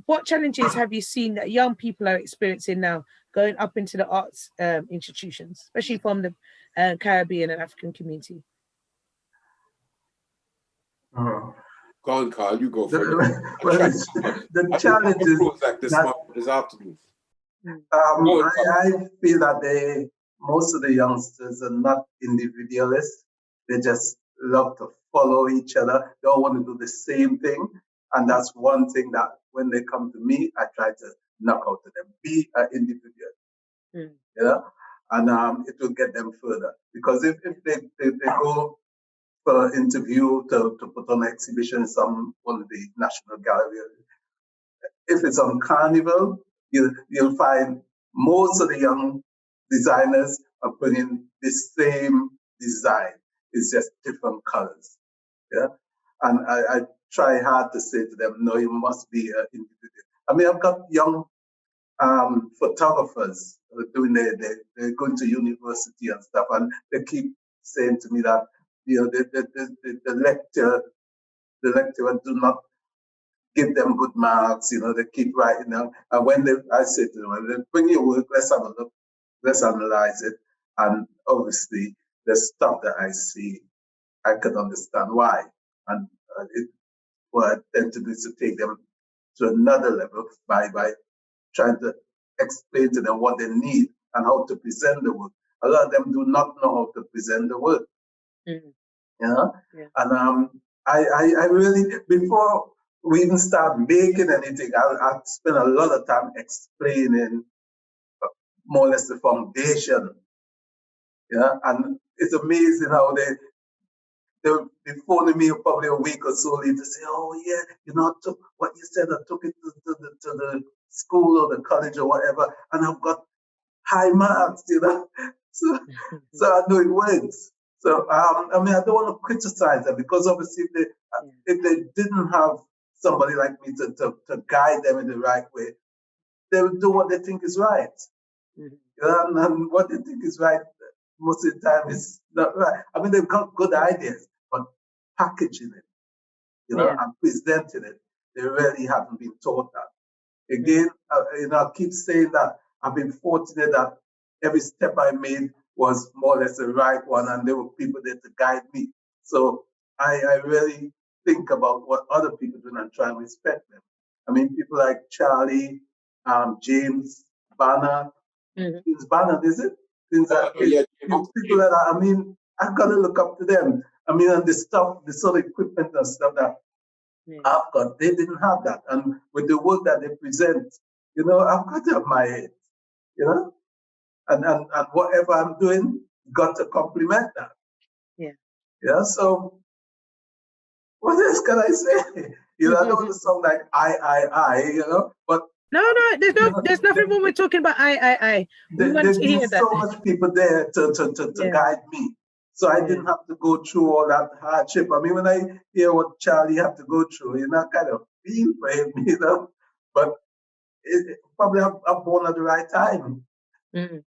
what challenges have you seen that young people are experiencing now going up into the arts institutions, especially from the Caribbean and African community? Go on, Carl, you go for it. The challenge is this afternoon. I feel that most of the youngsters are not individualists. They just love to follow each other. They all want to do the same thing. And that's one thing that when they come to me, I try to knock out to them. Be an individual. And it will get them further. Because if they go for an interview to put on an exhibition in one of the National Gallery, if it's on Carnival, you'll find most of the young designers are putting the same design. It's just different colors. Yeah. And I try hard to say to them, no, you must be an individual. I mean, I've got young photographers doing they're going to university and stuff, and they keep saying to me that, the lecturer do not give them good marks, they keep writing down. And when I say to them, bring your work, let's have a look, let's analyze it. And obviously, the stuff that I see, I can understand why. And what I tend to do is to take them to another level by trying to explain to them what they need and how to present the work. A lot of them do not know how to present the work. And I really, before we even start making anything, I spend a lot of time explaining more or less the foundation. And it's amazing how they'll be phoning me probably a week or so later to say, oh yeah, I took what you said, I took it to the school or the college or whatever, and I've got high marks, So I know it works. So I don't want to criticize them, because obviously if they didn't have somebody like me to guide them in the right way, they will do what they think is right. And what they think is right most of the time is not right. I mean, they've got good ideas, but packaging it, and presenting it, they really haven't been taught that. Again, I keep saying that I've been fortunate that every step I made was more or less the right one, and there were people there to guide me. So I really think about what other people do and try and respect them. I mean, people like Charlie, James Banner, James Banner, is it? People that I've got to look up to them. I mean, and the stuff, the sort of equipment and stuff that I've got, they didn't have that. And with the work that they present, you know, I've got to have my head, you know, and whatever I'm doing, got to complement that. Yeah. Yeah. So what else can I say? You know, I don't want to sound like I, you know, but no, there's nothing wrong with talking about I. We want to hear that. There's so much people there to guide me. So I didn't have to go through all that hardship. I mean, when I hear what Charlie had to go through, you know, I kind of feel for him, you know. But probably I'm born at the right time. Mm.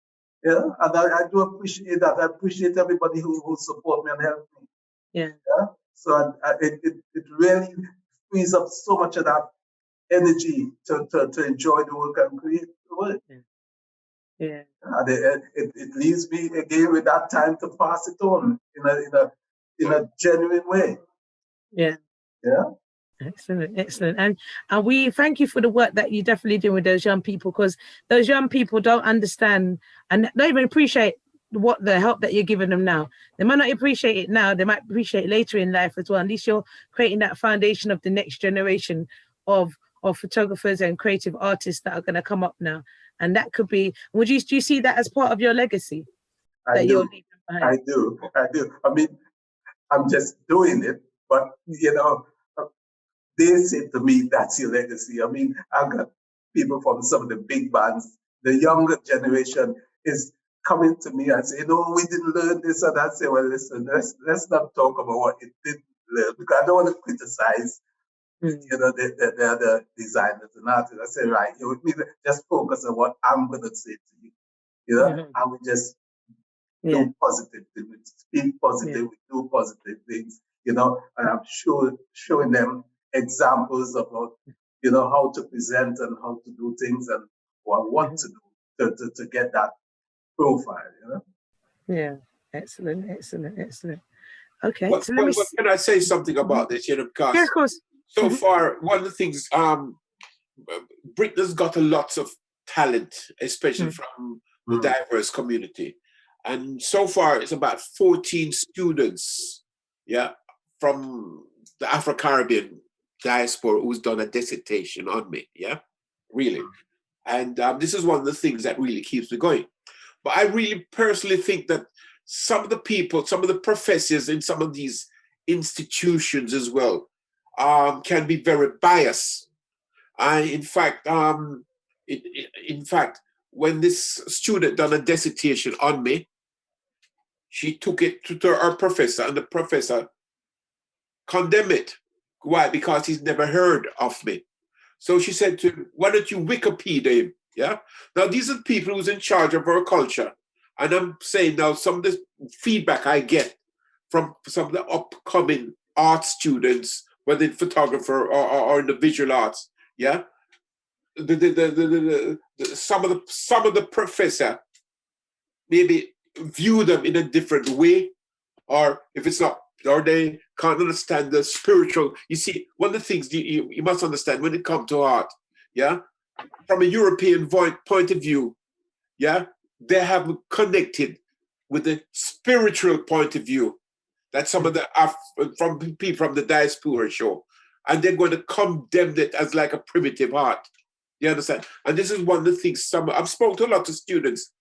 Yeah, and I do appreciate that. I appreciate everybody who support me and help me. Yeah. So it really frees up so much of that energy to enjoy the work and create the work. Yeah. And it leaves me again with that time to pass it on in a genuine way. Yeah. Yeah. Excellent. And we thank you for the work that you definitely do with those young people, because those young people don't understand and don't even appreciate what the help that you're giving them now. They might not appreciate it now, they might appreciate it later in life as well. At least you're creating that foundation of the next generation of photographers and creative artists that are going to come up now. And that could be, do you see that as part of your legacy? I do. I mean, I'm just doing it, but you know, they say to me, that's your legacy. I mean, I've got people from some of the big bands. The younger generation is coming to me and say, no, we didn't learn this. And I say, well, listen, let's not talk about what it didn't learn, because I don't want to criticize, you know, the other designers and artists. I say, right, you with me, just focus on what I'm going to say to you. You know, and we just do positive things, we speak positive, we do positive things, you know, and I'm showing them examples about, you know, how to present and how to do things and what to do to get that profile, you know. Yeah, excellent. Okay, so let me. Can I say something about this? You know, because of course. So far, one of the things, Britain's got a lot of talent, especially from the diverse community, and so far it's about 14 students, from the Afro-Caribbean diaspora who's done a dissertation on me, really. And this is one of the things that really keeps me going. But I really personally think that some of the people, some of the professors in some of these institutions as well, can be very biased. In fact, when this student done a dissertation on me, she took it to her professor, and the professor condemned it. Why? Because he's never heard of me. So she said to him, why don't you Wikipedia him? Yeah. Now, these are people who's in charge of our culture. And I'm saying now, some of the feedback I get from some of the upcoming art students, whether in photographer or in the visual arts, some of the professor maybe view them in a different way, or if it's not, or they can't understand the spiritual. You see, one of the things you must understand when it comes to art, from a European point of view, they have connected with the spiritual point of view that some of the from people from the diaspora show, and they're going to condemn it as like a primitive art. You understand? And this is one of the things I've spoken to a lot of students,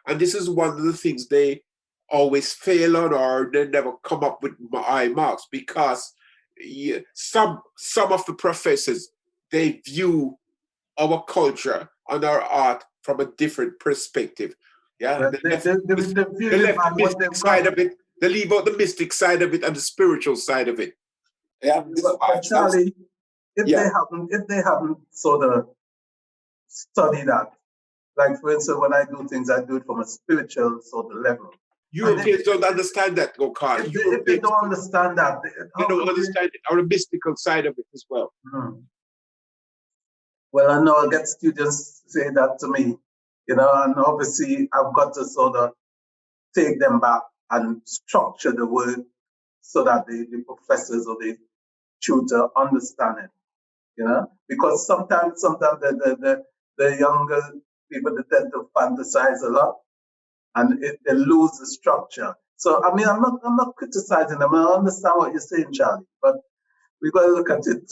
and this is one of the things they always fail on, or they never come up with high marks, because some of the professors, they view our culture and our art from a different perspective. Yeah, they left the mystic side of it. They leave out the mystic side of it and the spiritual side of it. Yeah, but Charlie, if they haven't sort of studied that, like for instance, when I do things, I do it from a spiritual sort of level. Europeans don't understand that, Gokar. If they don't understand that, they don't understand it, or the mystical side of it as well. Well, I know I get students say that to me, you know, and obviously I've got to sort of take them back and structure the word so that the professors or the tutor understand it, you know, because sometimes the younger people, they tend to fantasize a lot, and they lose the structure. So I mean, I'm not criticizing them. I understand what you're saying, Charlie, but we got to look at it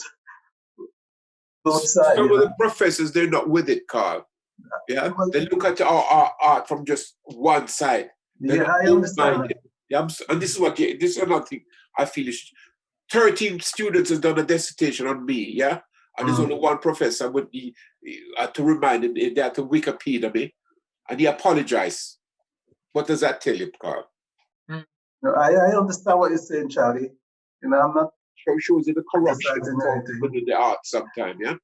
both sides. Some of the professors, they're not with it, Carl. Yeah, they look at our art from just one side. They're I understand. Yeah, and this is another thing I feel is 13 students has done a dissertation on me, yeah? And there's only one professor with me to remind him they had to Wikipedia me, and he apologized. What does that tell you, Carl? No, I understand what you're saying, Charlie. You know, I'm not shows you the corruption within the art sometimes, yeah?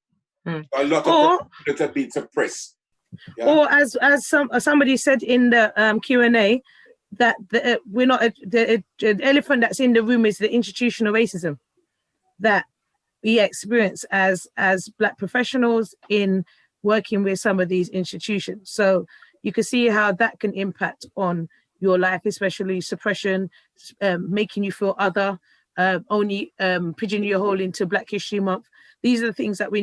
A lot of students have been suppressed. Yeah? Or as somebody said in the Q&A, that we're not the elephant that's in the room is the institutional racism that we experience as Black professionals in working with some of these institutions. So you can see how that can impact on your life, especially suppression, making you feel other, only pigeoning your hole into Black History Month. These are the things that we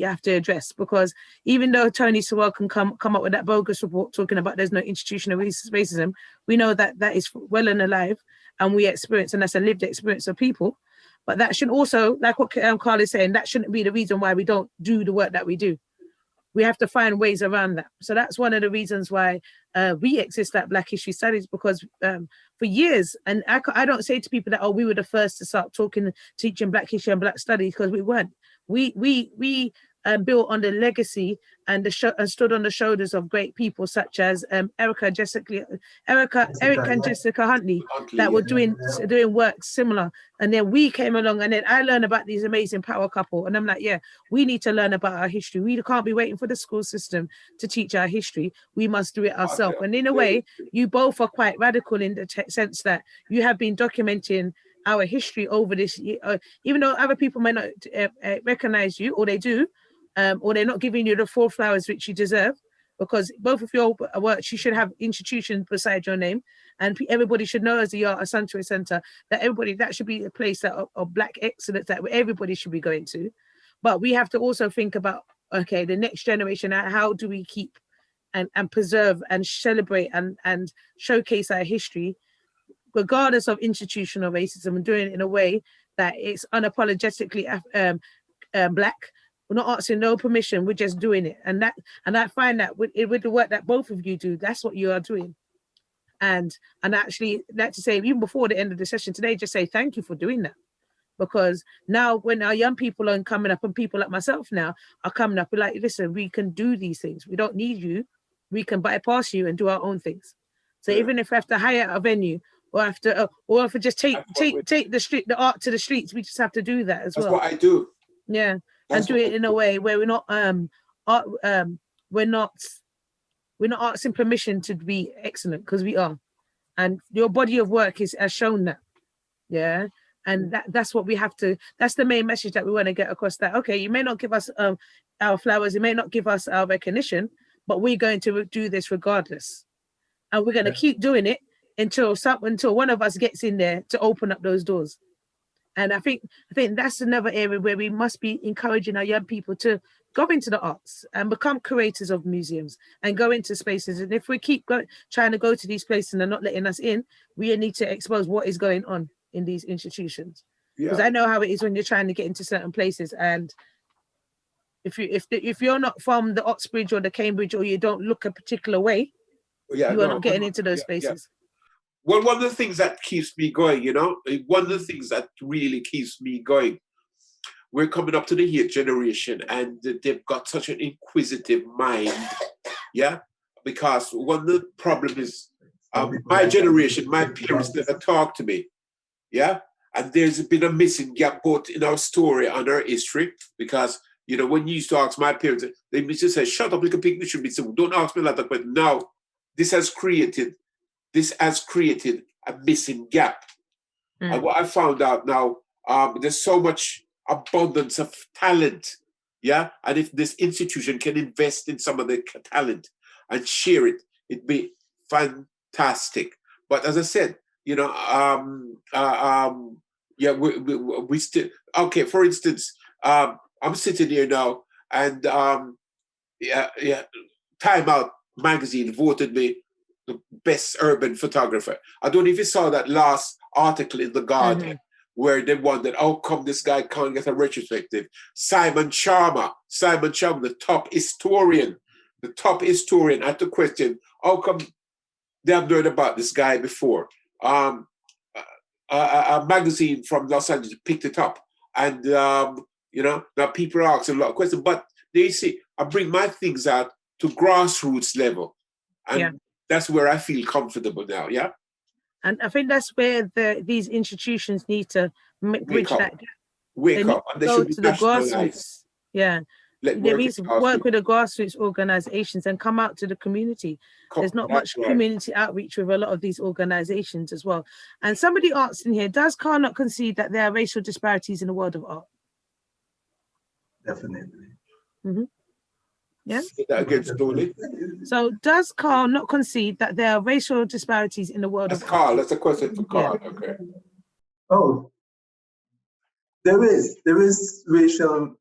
have to address, because even though Tony Sewell can come up with that bogus report talking about there's no institutional racism, we know that that is well and alive, and we experience, and that's a lived experience of people. But that should also, like what Carl is saying, that shouldn't be the reason why we don't do the work that we do. We have to find ways around that. So that's one of the reasons why we exist at Black History Studies, because for years, and I don't say to people that, oh, we were the first to start teaching Black History and Black Studies, because we weren't. We built on the legacy and stood on the shoulders of great people such as Eric and Jessica Huntley that were doing work similar. And then we came along, and then I learned about these amazing power couple. And I'm like, yeah, we need to learn about our history. We can't be waiting for the school system to teach our history. We must do it ourselves. And in a way, you both are quite radical in the sense that you have been documenting our history over this year, even though other people may not recognize you, or they do, or they're not giving you the full flowers which you deserve, because both of your works, you should have institutions beside your name, and everybody should know as a Sanctuary Centre that should be a place of Black excellence that everybody should be going to. But we have to also think about, okay, the next generation, how do we keep and preserve and celebrate and showcase our history, regardless of institutional racism, and doing it in a way that it's unapologetically Black. We're not asking no permission, we're just doing it. And I find that with the work that both of you do, that's what you are doing. And actually, like to say, even before the end of the session today, just say thank you for doing that. Because now when our young people are coming up, and people like myself now are coming up, we're like, listen, we can do these things. We don't need you. We can bypass you and do our own things. So even if we have to hire a venue, or if we just take the art to the streets, we just have to do that as well. That's what I do. Yeah. And do it in a way where we're not asking permission to be excellent, because we are. And your body of work has shown that. Yeah. And that's what we have to, that's the main message that we want to get across, that, okay, you may not give us our flowers, you may not give us our recognition, but we're going to do this regardless. And we're going to keep doing it until one of us gets in there to open up those doors. And I think that's another area where we must be encouraging our young people to go into the arts and become curators of museums and go into spaces. And if we keep trying to go to these places and they're not letting us in, we need to expose what is going on in these institutions. Because I know how it is when you're trying to get into certain places, and if you're not from the Oxbridge or the Cambridge, or you don't look a particular way, you are not getting into those spaces. Well, one of the things that keeps me going, one of the things that really keeps me going, we're coming up to the 8th generation, and they've got such an inquisitive mind, because one of the problems is my generation, my parents never talked to me, and there's been a missing gap both in our story and our history, because, when you used to ask my parents, they used to say, shut up, little pig, you should be so, don't ask me like that, but now this has created a missing gap. And what I found out now, there's so much abundance of talent, and if this institution can invest in some of the talent and share it, it'd be fantastic. But as I said, we still, okay, for instance, I'm sitting here now, and Time Out magazine voted me the best urban photographer. I don't know if you saw that last article in The Guardian where they wondered, how come this guy can't get a retrospective? Simon Sharma, the top historian, had to question, how come they have heard about this guy before? A magazine from Los Angeles picked it up, and you know, now people are asking a lot of questions, but they see I bring my things out to grassroots level, and that's where I feel comfortable now. Yeah, and I think that's where these institutions need to bridge that gap. Wake up, and they should be nationalized. Yeah. They need to work with the grassroots organizations and come out to the community. There's not much community outreach with a lot of these organizations as well. And somebody asked in here, does Carl not concede that there are racial disparities in the world of art? Definitely. Yeah. Say that again slowly. So does Carl not concede that there are racial disparities in the world of art? That's a question for Carl. Okay. Oh, there is racial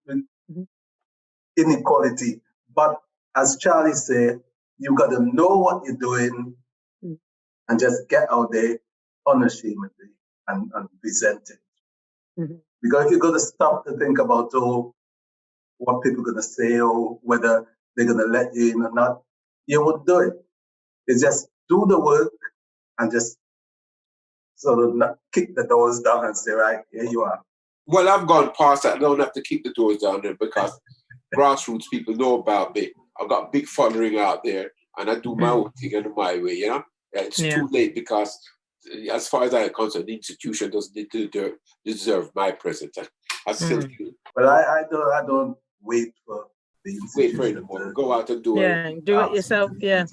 inequality, but as Charlie said, you got to know what you're doing and just get out there unashamedly and present it. Because if you're going to stop to think about what people are going to say or whether they're going to let you in or not, you won't do it. It's just do the work and just sort of not kick the doors down and say, right, here you are. Well, I've gone past that. I don't have to kick the doors down there because grassroots people know about me. I've got a big following out there, and I do my own thing in my way, you know? It's too late because, as far as I'm concerned, the institution doesn't deserve my presence. I still feel. Well, I don't wait for the institution. Go out and do it. Yeah, do it yourself. Yeah,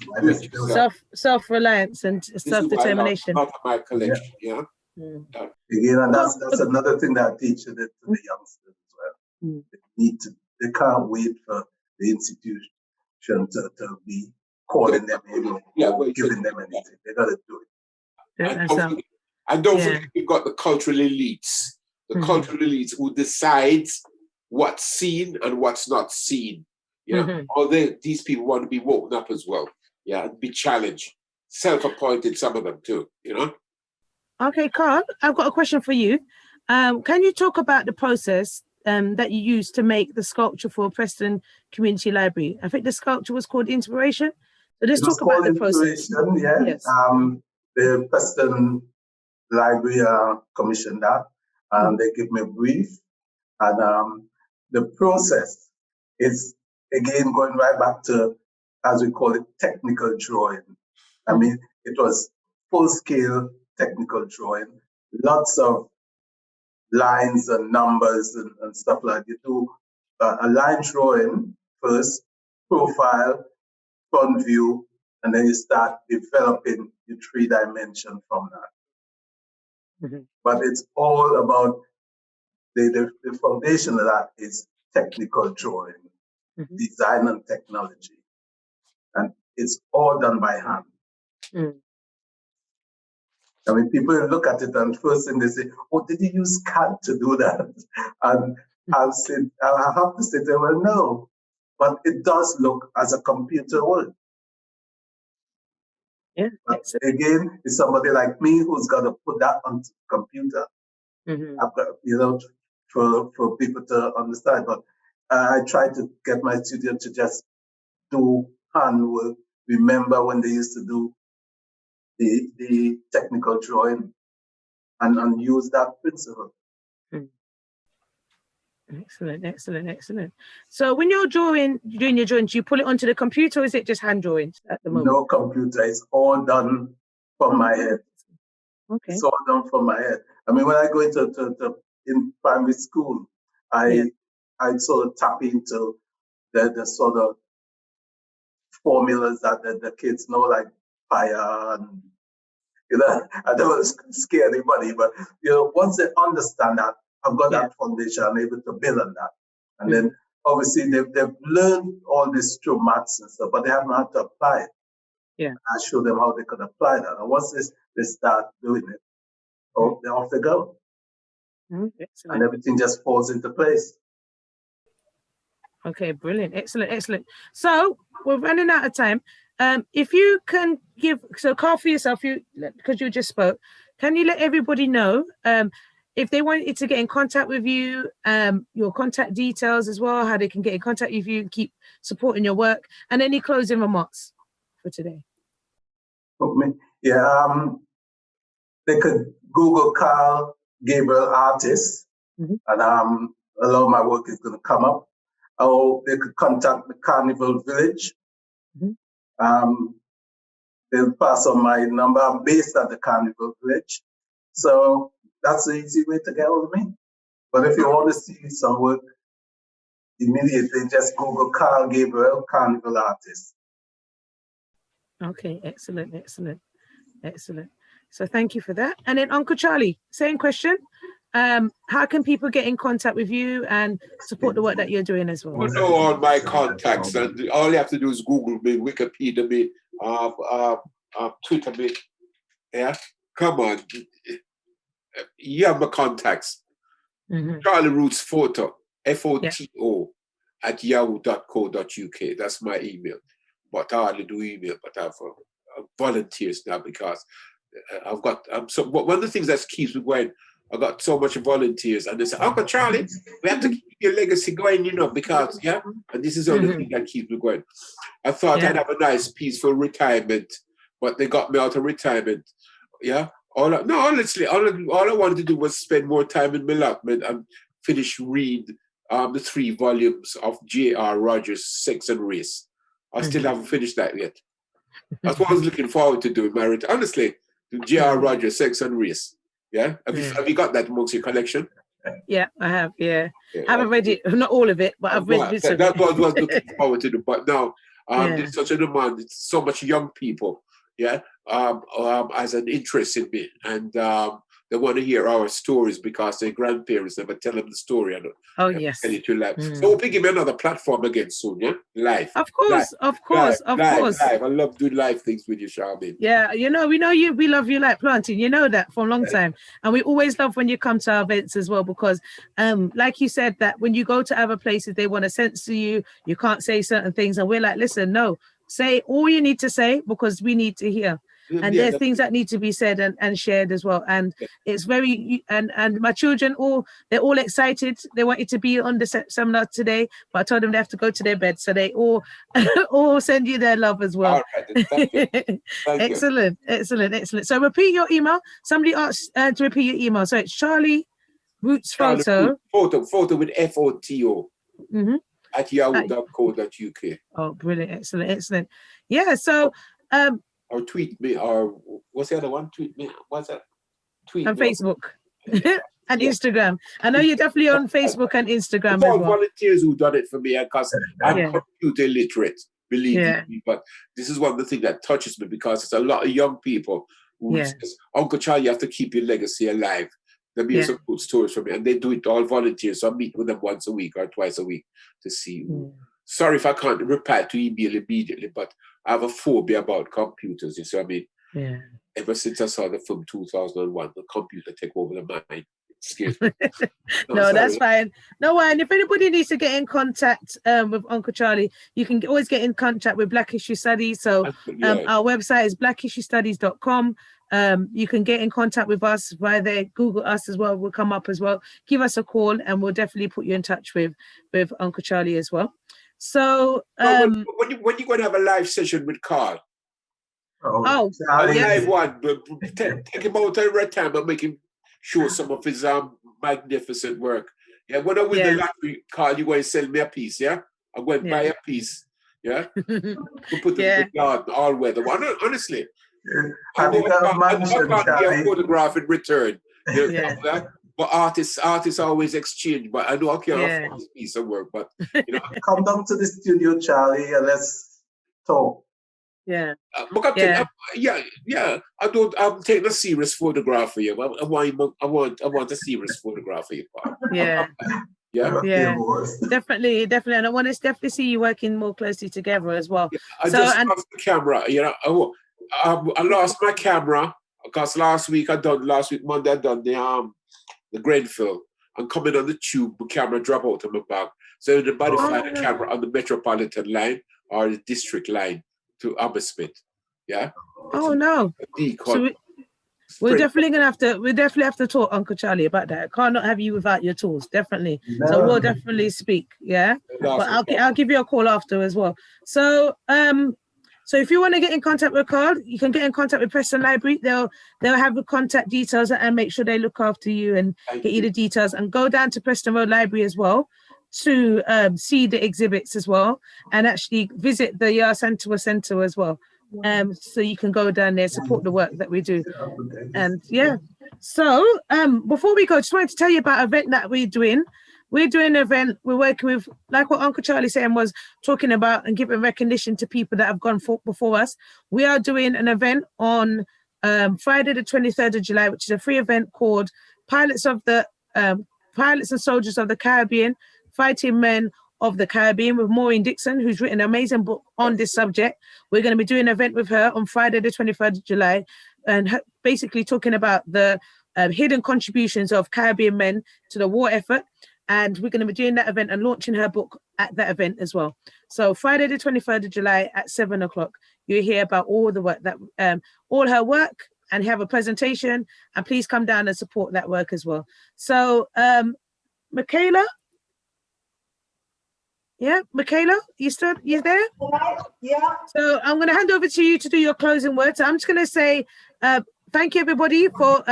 self-reliance and self-determination. Not my collection. Yeah. Again, and that's another thing that I teach to the youngsters as well. They can't wait for the institution to be calling them in or giving them anything. They got to do it. And don't forget, you've got the cultural elites. The cultural elites who decides what's seen and what's not seen. Yeah. These people want to be woken up as well. Yeah, and be challenged. Self-appointed, some of them too, you know? Okay, Carl, I've got a question for you. Can you talk about the process that you used to make the sculpture for Preston Community Library? I think the sculpture was called Inspiration. So let's talk about the process. Yeah. Yes. The Preston Library commissioned that, and they give me a brief. And the process is, again, going right back to, as we call it, technical drawing. I mean, it was full-scale technical drawing, lots of lines and numbers and stuff like that. You do a line drawing first, profile, front view, and then you start developing the 3D from that. But it's all about the foundation of that is technical drawing, design and technology. And it's all done by hand. I mean, people look at it and first thing they say, oh, did you use CAD to do that? And I have to say to them, well, no, but it does look as a computer would. Yeah. But again, it's somebody like me who's got to put that on the computer. I've got, you know, for people to understand. But I try to get my students to just do handwork. Remember when they used to do the technical drawing and use that principle. Excellent. So when you're doing your drawings, do you pull it onto the computer or is it just hand drawings at the moment? No computer, it's all done from my head. Okay. It's all done from my head. I mean, when I go in primary school, I sort of tap into the sort of formulas that the kids know, like fire and, you know, I don't want to scare anybody, but, you know, once they understand that, I've got that foundation, I'm able to build on that. And then obviously they've learned all this through maths and stuff, but they haven't had to apply it. Yeah. I show them how they could apply that. And once they start doing it, they're off they go. And everything just falls into place. Okay, brilliant. Excellent. So we're running out of time. if you can give, so Carl, for yourself, because you just spoke, can you let everybody know if they wanted to get in contact with you, your contact details as well, how they can get in contact with you and keep supporting your work, and any closing remarks for today? Yeah, they could Google Carl Gabriel artist, and a lot of my work is going to come up. Or they could contact the Carnival Village. They'll pass on my number. I'm based at the Carnival Village. So that's the easy way to get hold of me. But if you want to see some work immediately, just Google Carl Gabriel, Carnival artist. Okay, excellent. So thank you for that. And then Uncle Charlie, same question. How can people get in contact with you and support the work that you're doing as well? I know all my contacts, and all you have to do is Google me, Wikipedia me, Twitter me. Yeah, come on. You have my contacts. Charlie Roots Photo, FOTO, at yahoo.co.uk. That's my email. But I hardly do email, but I have volunteers now because so one of the things that keeps me going, I got so much volunteers, and they say, Uncle Charlie, we have to keep your legacy going, because, and this is the only thing that keeps me going. I thought I'd have a nice, peaceful retirement, but they got me out of retirement, honestly, all I wanted to do was spend more time in my allotment and finish read the 3 volumes of J.R. Rogers' Sex and Race. I still haven't finished that yet. That's what I was looking forward to doing, my return. Honestly, J.R. Rogers, Sex and Race. Yeah? Have you got that amongst your collection? Yeah, I have, I haven't read it, not all of it, but I've read bits of it. That's what I was looking forward to do. But now, there's such a demand, it's so much young people, as an interest in me. And they want to hear our stories because their grandparents never tell them the story. Tell it to life. So we'll give me another platform again soon, live. Of course. Live. I love doing live things with you, Charmaine. Yeah, we know you. We love you like planting. You know that for a long time, and we always love when you come to our events as well because, like you said, that when you go to other places, they want to censor you. You can't say certain things, and we're like, listen, no, say all you need to say because we need to hear. And there's things that need to be said and shared as well. And it's very, and my children, they're all excited. They wanted to be on the seminar today, but I told them they have to go to their bed. So they all send you their love as well. All right, thank you. Excellent. So repeat your email. Somebody asked to repeat your email. So it's Charlie Roots Photo. Photo with FOTO at yahoo.co.uk. Oh, brilliant. Excellent. Yeah, so... or tweet me, or what's the other one? Tweet me. What's that? Tweet on me. Facebook and Instagram. I know you're definitely on Facebook and Instagram. It's all volunteers who done it for me because I'm computer illiterate, believe me. But this is one of the things that touches me because it's a lot of young people who says, Uncle Charlie, you have to keep your legacy alive. There'll be some good stories for me, and they do it all volunteers. So I meet with them once a week or twice a week to see. Sorry if I can't reply to email immediately, but I have a phobia about computers. You see what I mean? Yeah. Ever since I saw the film 2001, the computer take over the mind. It scares me. No, that's fine. No, and if anybody needs to get in contact with Uncle Charlie, you can always get in contact with Black History Studies. So our website is blackhistorystudies.com. You can get in contact with us via there. Google us as well. We'll come up as well. Give us a call and we'll definitely put you in touch with Uncle Charlie as well. So when you're going to have a live session with Carl, live one, take him out every time and make him show some of his magnificent work. Yeah, when I win the lottery, Carl, you going to sell me a piece? Yeah, I'm going to buy a piece. Yeah, we'll put it in the garden, all weather. Honestly, I can't get a photograph in return. But artists always exchange. But I know I can't afford this piece of work. But come down to the studio, Charlie, and let's talk. Yeah. I'm taking a serious photograph for you. I want a serious photograph for you, Paul. Definitely. And I want to definitely see you working more closely together as well. I just lost the camera. I lost my camera because last week Monday I done the Grenfell, and coming on the tube, the camera drop out of my bag. So anybody find a camera on the Metropolitan line or the District line, to Aberystwyth. Yeah. Oh no. So we're definitely have to talk, Uncle Charlie, about that. I can't not have you without your tools, definitely. No. So we'll definitely speak, yeah. But I'll give you a call after as well. So so if you want to get in contact with Carl, you can get in contact with Preston Library. They'll have the contact details and make sure they look after you and get you the details. And go down to Preston Road Library as well to see the exhibits as well, and actually visit the Yar Centre as well. So you can go down there, support the work that we do. And yeah, so before we go, just wanted to tell you about an event that we're doing. We're doing an event, we're working with, like what Uncle Charlie saying was talking about and giving recognition to people that have gone before us. We are doing an event on Friday the 23rd of July, which is a free event called Pilots and Soldiers of the Caribbean, Fighting Men of the Caribbean, with Maureen Dixon, who's written an amazing book on this subject. We're going to be doing an event with her on Friday the 23rd of July, and basically talking about the hidden contributions of Caribbean men to the war effort. And we're going to be doing that event and launching her book at that event as well. So Friday the 23rd of July at 7 o'clock, you'll hear about all the work that all her work, and have a presentation, and please come down and support that work as well. So Michaela? Yeah, Michaela, you there? Yeah. So I'm going to hand over to you to do your closing words. I'm just going to say thank you, everybody, for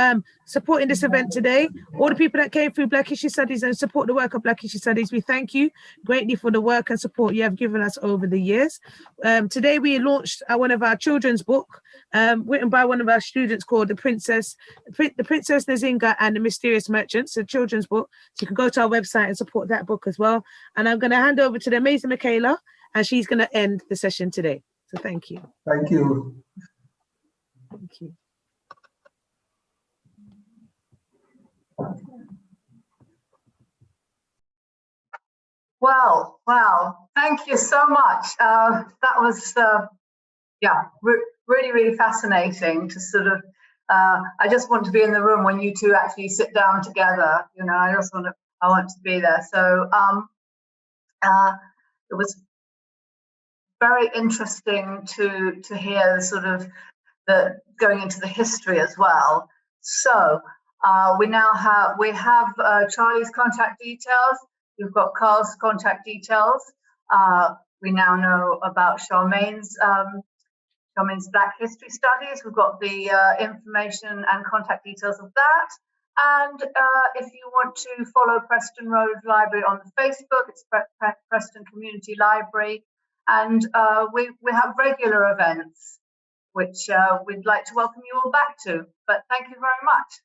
supporting this event today. All the people that came through Black History Studies and support the work of Black History Studies, we thank you greatly for the work and support you have given us over the years. Today we launched one of our children's book, written by one of our students, called The Princess Nzinga and the Mysterious Merchants, a children's book. So you can go to our website and support that book as well. And I'm going to hand over to the amazing Michaela, and she's going to end the session today. So thank you. Thank you. Thank you. Wow. Thank you so much. That was, really, really fascinating to sort of, I just want to be in the room when you two actually sit down together. You know, I want to be there. So it was very interesting to hear sort of the going into the history as well. So we have Charlie's contact details. We've got Carl's contact details. We now know about Charmaine's Black History Studies. We've got the information and contact details of that. And if you want to follow Preston Road Library on the Facebook, it's Preston Community Library. And we have regular events, which we'd like to welcome you all back to. But thank you very much.